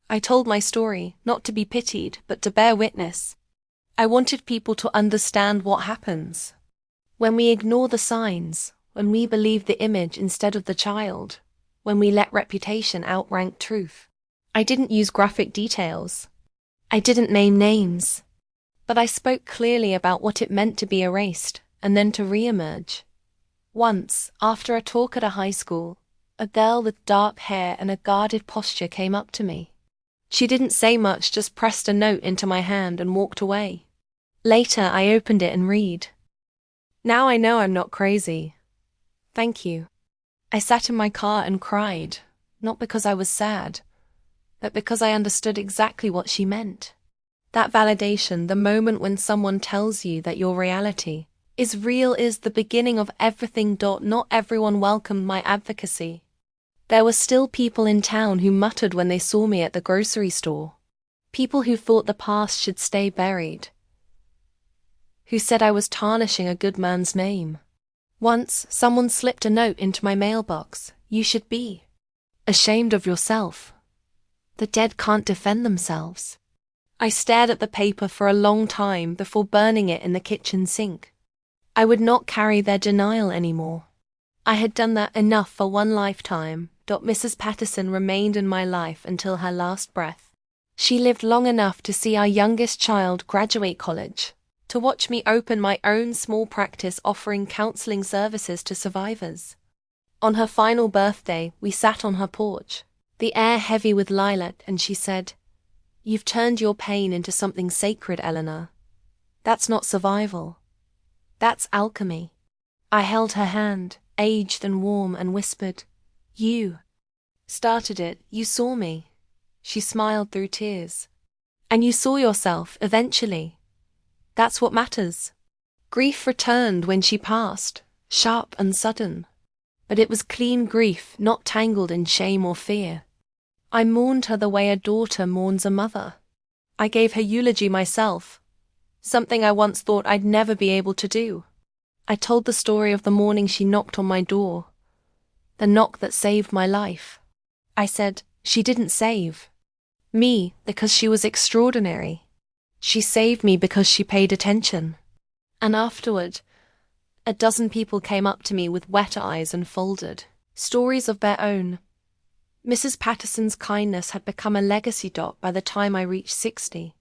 I told my story, not to be pitied, but to bear witness. I wanted people to understand what happens when we ignore the signs, when we believe the image instead of the child, when we let reputation outrank truth. I didn't use graphic details. I didn't name names. But I spoke clearly about what it meant to be erased and then to re-emerge. Once, after a talk at a high school, a girl with dark hair and a guarded posture came up to me. She didn't say much, just pressed a note into my hand and walked away. Later, I opened it and read, "Now I know I'm not crazy. Thank you." I sat in my car and cried, not because I was sad, but because I understood exactly what she meant. That validation, the moment when someone tells you that your reality is real, is the beginning of everything. Not everyone welcomed my advocacy. There were still people in town who muttered when they saw me at the grocery store. People who thought the past should stay buried. Who said I was tarnishing a good man's name. Once, someone slipped a note into my mailbox. "You should be ashamed of yourself. The dead can't defend themselves." I stared at the paper for a long time before burning it in the kitchen sink. I would not carry their denial anymore. I had done that enough for one lifetime. Mrs. Patterson remained in my life until her last breath. She lived long enough to see our youngest child graduate college, to watch me open my own small practice offering counseling services to survivors. On her final birthday, we sat on her porch, the air heavy with lilac, and she said, "You've turned your pain into something sacred, Eleanor. That's not survival. That's alchemy." I held her hand, aged and warm, and whispered, "You started it. You saw me." She smiled through tears. "And you saw yourself, eventually. That's what matters." Grief returned when she passed, sharp and sudden. But it was clean grief, not tangled in shame or fear. I mourned her the way a daughter mourns a mother. I gave her eulogy myself, something I once thought I'd never be able to do. I told the story of the morning she knocked on my door, the knock that saved my life. I said, she didn't save me because she was extraordinary. She saved me because she paid attention. And afterward, a dozen people came up to me with wet eyes and folded stories of their own. Mrs. Patterson's kindness had become a legacy. By the time I reached 60,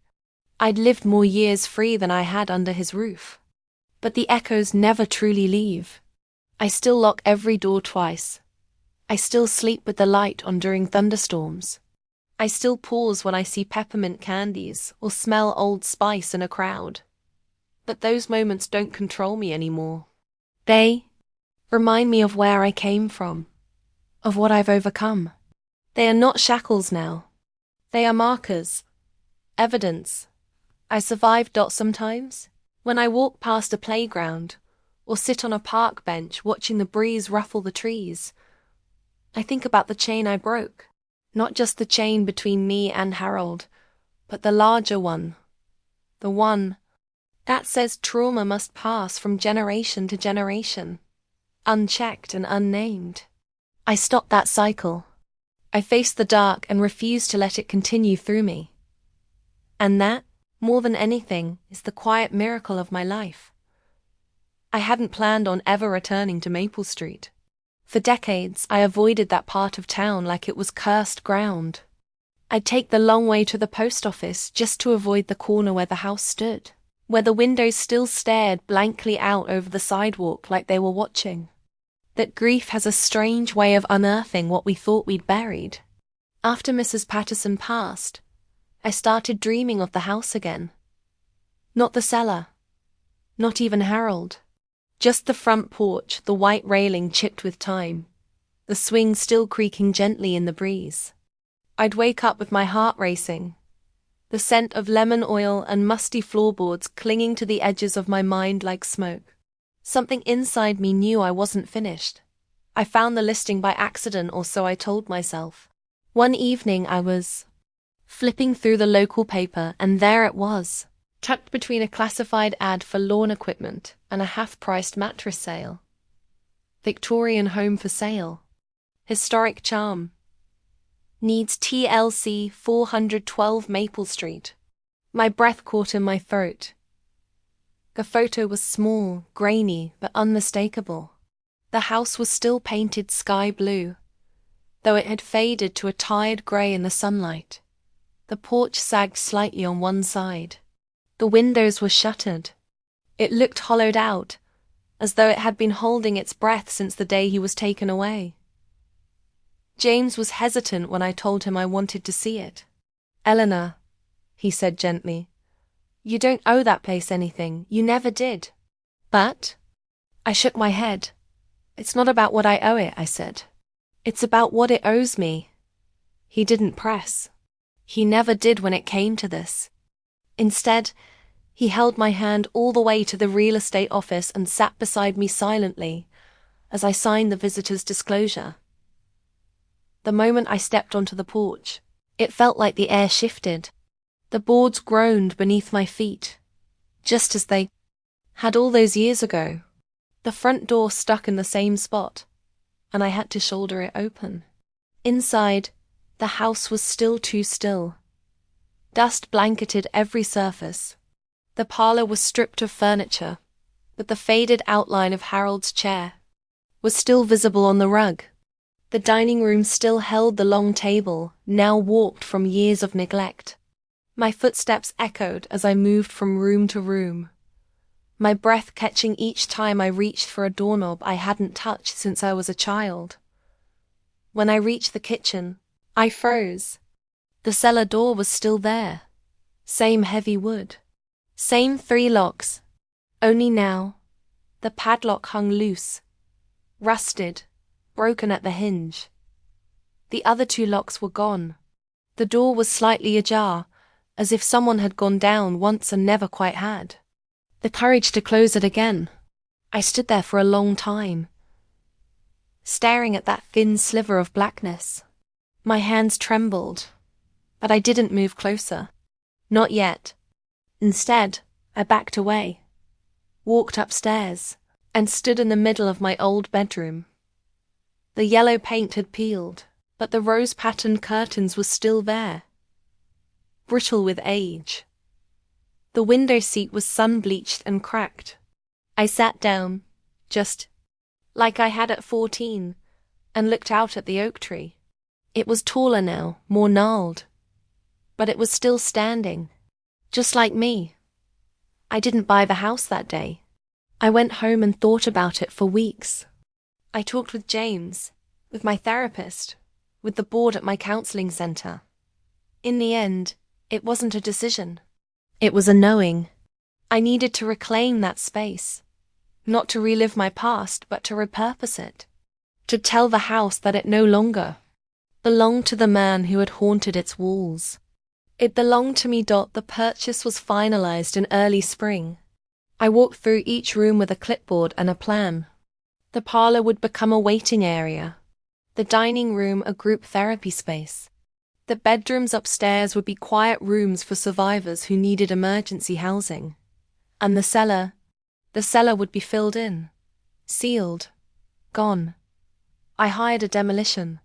I'd lived more years free than I had under his roof. But the echoes never truly leave. I still lock every door twice. I still sleep with the light on during thunderstorms. I still pause when I see peppermint candies or smell Old Spice in a crowd. But those moments don't control me anymore. They remind me of where I came from, of what I've overcome. They are not shackles now. They are markers, evidence. I survived. Sometimes, when I walk past a playground or sit on a park bench watching the breeze ruffle the trees, I think about the chain I broke. Not just the chain between me and Harold, but the larger one. The one that says trauma must pass from generation to generation, unchecked and unnamed. I stopped that cycle. I faced the dark and refused to let it continue through me. And that, more than anything, is the quiet miracle of my life. I hadn't planned on ever returning to Maple Street. For decades, I avoided that part of town like it was cursed ground. I'd take the long way to the post office just to avoid the corner where the house stood, where the windows still stared blankly out over the sidewalk like they were watching. That grief has a strange way of unearthing what we thought we'd buried. After Mrs. Patterson passed, I started dreaming of the house again. Not the cellar, not even Harold. Just the front porch, the white railing chipped with time, the swing still creaking gently in the breeze. I'd wake up with my heart racing, the scent of lemon oil and musty floorboards clinging to the edges of my mind like smoke. Something inside me knew I wasn't finished. I found the listing by accident, or so I told myself. One evening I was flipping through the local paper, and there it was, tucked between a classified ad for lawn equipment and a half-priced mattress sale. Victorian home for sale. Historic charm. Needs TLC 412 Maple Street. My breath caught in my throat. The photo was small, grainy, but unmistakable. The house was still painted sky blue, though it had faded to a tired grey in the sunlight. The porch sagged slightly on one side. The windows were shuttered. It looked hollowed out, as though it had been holding its breath since the day he was taken away. James was hesitant when I told him I wanted to see it. "Eleanor," he said gently, "you don't owe that place anything. You never did." "But?" I shook my head. "It's not about what I owe it," I said. "It's about what it owes me." He didn't press. He never did when it came to this. Instead, he held my hand all the way to the real estate office and sat beside me silently as I signed the visitor's disclosure. The moment I stepped onto the porch, it felt like the air shifted. The boards groaned beneath my feet, just as they had all those years ago. The front door stuck in the same spot, and I had to shoulder it open. Inside, the house was still too still. Dust blanketed every surface. The parlor was stripped of furniture, but the faded outline of Harold's chair was still visible on the rug. The dining room still held the long table, now warped from years of neglect. My footsteps echoed as I moved from room to room, my breath catching each time I reached for a doorknob I hadn't touched since I was a child. When I reached the kitchen, I froze. The cellar door was still there. Same heavy wood. Same 3 locks. Only now, the padlock hung loose, rusted, broken at the hinge. The other 2 locks were gone. The door was slightly ajar, as if someone had gone down once and never quite had the courage to close it again. I stood there for a long time, staring at that thin sliver of blackness. My hands trembled, but I didn't move closer. Not yet. Instead, I backed away, walked upstairs, and stood in the middle of my old bedroom. The yellow paint had peeled, but the rose-patterned curtains were still there, brittle with age. The window seat was sun-bleached and cracked. I sat down, just like I had at 14, and looked out at the oak tree. It was taller now, more gnarled, but it was still standing, just like me. I didn't buy the house that day. I went home and thought about it for weeks. I talked with James, with my therapist, with the board at my counseling center. In the end, it wasn't a decision. It was a knowing. I needed to reclaim that space. Not to relive my past, but to repurpose it. To tell the house that it no longer belonged to the man who had haunted its walls. It belonged to me. The purchase was finalized in early spring. I walked through each room with a clipboard and a plan. The parlor would become a waiting area. The dining room a group therapy space. The bedrooms upstairs would be quiet rooms for survivors who needed emergency housing. And the cellar would be filled in. Sealed. Gone. I hired a demolition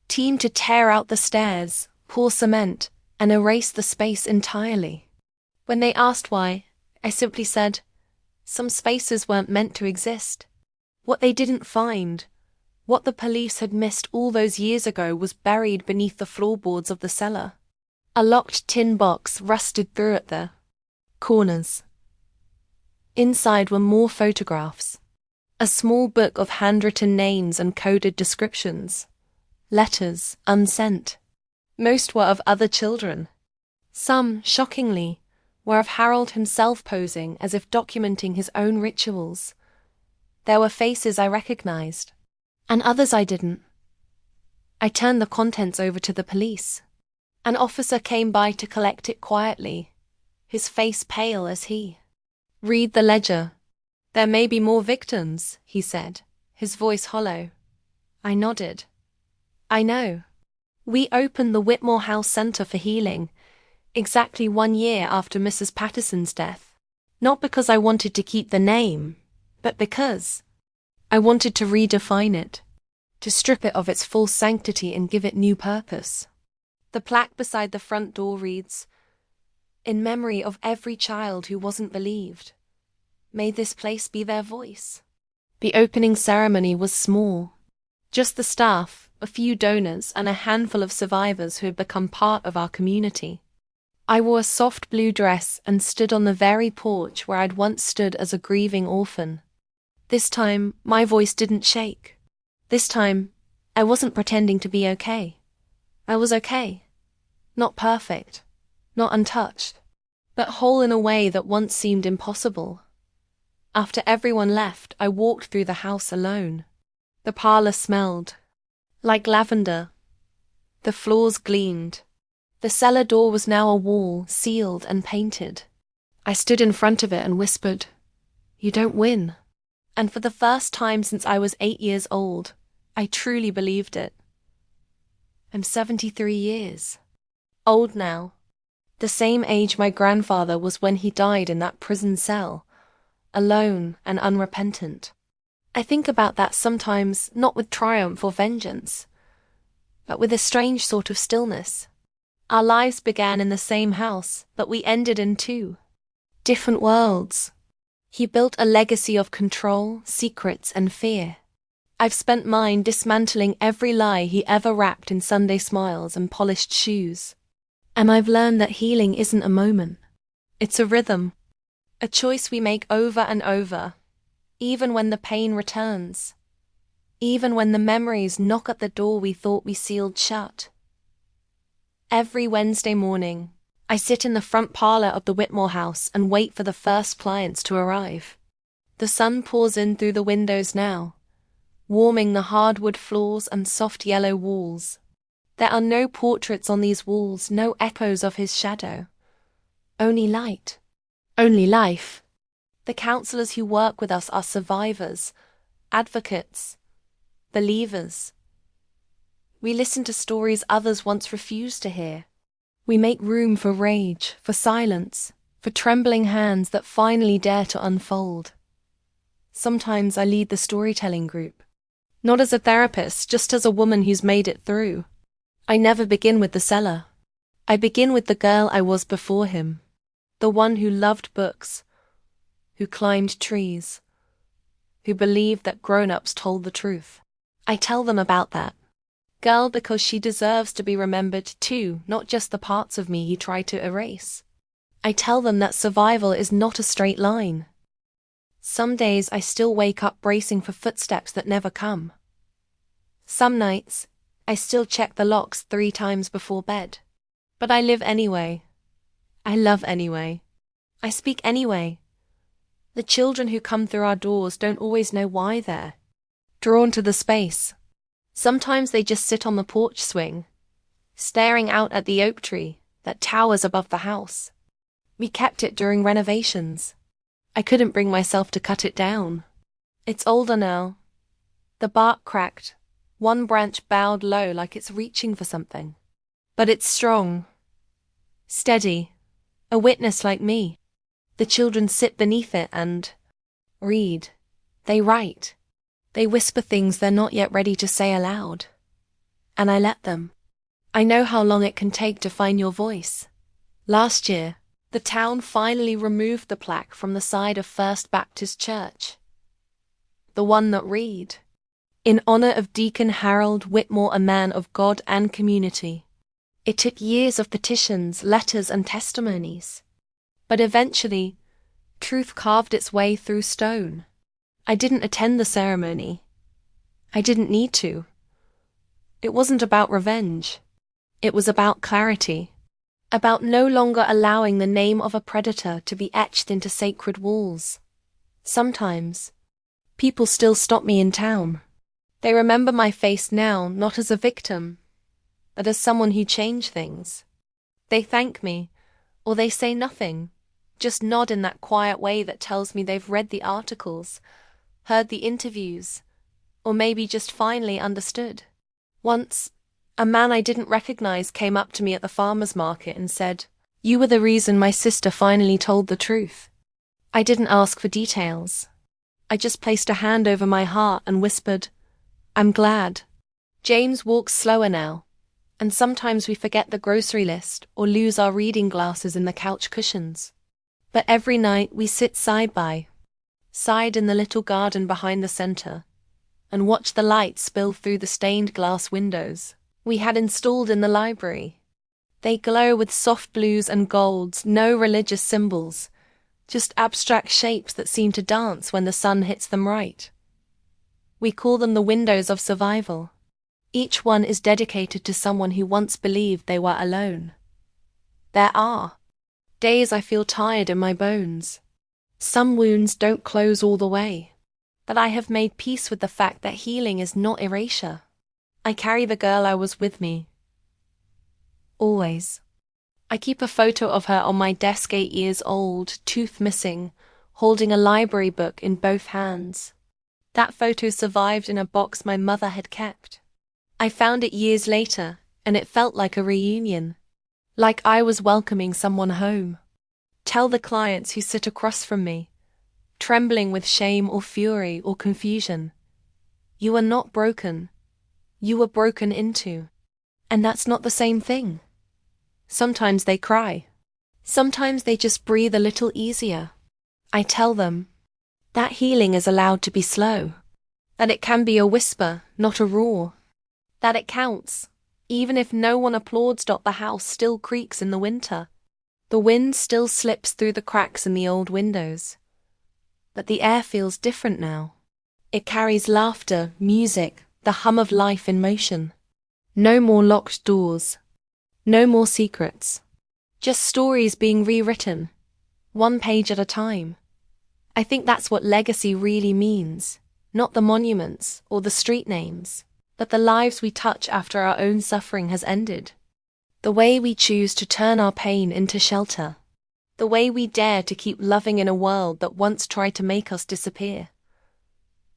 team to tear out the stairs, pour cement, and erase the space entirely. When they asked why, I simply said, some spaces weren't meant to exist. What they didn't find, what the police had missed all those years ago, was buried beneath the floorboards of the cellar. A locked tin box rusted through at the corners. Inside were more photographs. A small book of handwritten names and coded descriptions. Letters, unsent. Most were of other children. Some, shockingly, were of Harold himself, posing as if documenting his own rituals. There were faces I recognized, and others I didn't. I turned the contents over to the police. An officer came by to collect it quietly, his face pale as he read the ledger. There may be more victims, he said, his voice hollow. I nodded. I know. We opened the Whitmore House Center for Healing exactly 1 year after Mrs. Patterson's death. Not because I wanted to keep the name, but because I wanted to redefine it, to strip it of its false sanctity and give it new purpose. The plaque beside the front door reads, "In memory of every child who wasn't believed. May this place be their voice." The opening ceremony was small. Just the staff, a few donors, and a handful of survivors who had become part of our community. I wore a soft blue dress and stood on the very porch where I'd once stood as a grieving orphan. This time, my voice didn't shake. This time, I wasn't pretending to be okay. I was okay. Not perfect, not untouched, but whole in a way that once seemed impossible. After everyone left, I walked through the house alone. The parlor smelled like lavender. The floors gleamed. The cellar door was now a wall, sealed and painted. I stood in front of it and whispered, "You don't win." And for the first time since I was 8 years old, I truly believed it. I'm 73 years old now. The same age my grandfather was when he died in that prison cell, alone and unrepentant. I think about that sometimes, not with triumph or vengeance, but with a strange sort of stillness. Our lives began in the same house, but we ended in 2 different worlds. He built a legacy of control, secrets, and fear. I've spent mine dismantling every lie he ever wrapped in Sunday smiles and polished shoes. And I've learned that healing isn't a moment. It's a rhythm. A choice we make over and over, even when the pain returns. Even when the memories knock at the door we thought we sealed shut. Every Wednesday morning, I sit in the front parlor of the Whitmore house and wait for the first clients to arrive. The sun pours in through the windows now, warming the hardwood floors and soft yellow walls. There are no portraits on these walls, no echoes of his shadow. Only light. Only life. The counselors who work with us are survivors, advocates, believers. We listen to stories others once refused to hear. We make room for rage, for silence, for trembling hands that finally dare to unfold. Sometimes I lead the storytelling group. Not as a therapist, just as a woman who's made it through. I never begin with the cellar. I begin with the girl I was before him. The one who loved books, who climbed trees, who believed that grown-ups told the truth. I tell them about that girl because she deserves to be remembered too, not just the parts of me he tried to erase. I tell them that survival is not a straight line. Some days I still wake up bracing for footsteps that never come. Some nights, I still check the locks 3 times before bed. But I live anyway. I love anyway. I speak anyway. The children who come through our doors don't always know why they're drawn to the space. Sometimes they just sit on the porch swing, staring out at the oak tree that towers above the house. We kept it during renovations. I couldn't bring myself to cut it down. It's older now. The bark cracked. One branch bowed low like it's reaching for something. But it's strong, steady, a witness like me. The children sit beneath it and read. They write. They whisper things they're not yet ready to say aloud. And I let them. I know how long it can take to find your voice. Last year, the town finally removed the plaque from the side of First Baptist Church. The one that read, "In honor of Deacon Harold Whitmore, a man of God and community." It took years of petitions, letters, and testimonies. But eventually, truth carved its way through stone. I didn't attend the ceremony. I didn't need to. It wasn't about revenge. It was about clarity. About no longer allowing the name of a predator to be etched into sacred walls. Sometimes, people still stop me in town. They remember my face now, not as a victim, but as someone who changed things. They thank me, or they say nothing, just nod in that quiet way that tells me they've read the articles, heard the interviews, or maybe just finally understood. Once, a man I didn't recognize came up to me at the farmer's market and said, "You were the reason my sister finally told the truth." I didn't ask for details. I just placed a hand over my heart and whispered, "I'm glad." James walks slower now, and sometimes we forget the grocery list or lose our reading glasses in the couch cushions. But every night we sit side by side in the little garden behind the center and watch the light spill through the stained glass windows we had installed in the library. They glow with soft blues and golds, no religious symbols, just abstract shapes that seem to dance when the sun hits them right. We call them the windows of survival. Each one is dedicated to someone who once believed they were alone. There are days I feel tired in my bones. Some wounds don't close all the way, but I have made peace with the fact that healing is not erasure. I carry the girl I was with me. Always. I keep a photo of her on my desk 8 years old, tooth missing, holding a library book in both hands. That photo survived in a box my mother had kept. I found it years later, and it felt like a reunion. Like I was welcoming someone home. Tell the clients who sit across from me, trembling with shame or fury or confusion, you are not broken. You were broken into. And that's not the same thing. Sometimes they cry. Sometimes they just breathe a little easier. I tell them that healing is allowed to be slow, that it can be a whisper, not a roar, that it counts, even if no one applauds. The house still creaks in the winter. The wind still slips through the cracks in the old windows. But the air feels different now. It carries laughter, music, the hum of life in motion. No more locked doors. No more secrets. Just stories being rewritten, one page at a time. I think that's what legacy really means. Not the monuments or the street names, but the lives we touch after our own suffering has ended. The way we choose to turn our pain into shelter. The way we dare to keep loving in a world that once tried to make us disappear.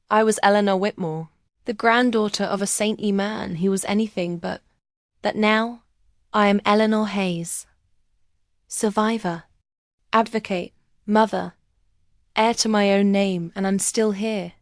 I was Eleanor Whitmore, the granddaughter of a saintly man who was anything but. That now, I am Eleanor Hayes. Survivor, advocate, mother, heir to my own name, and I'm still here,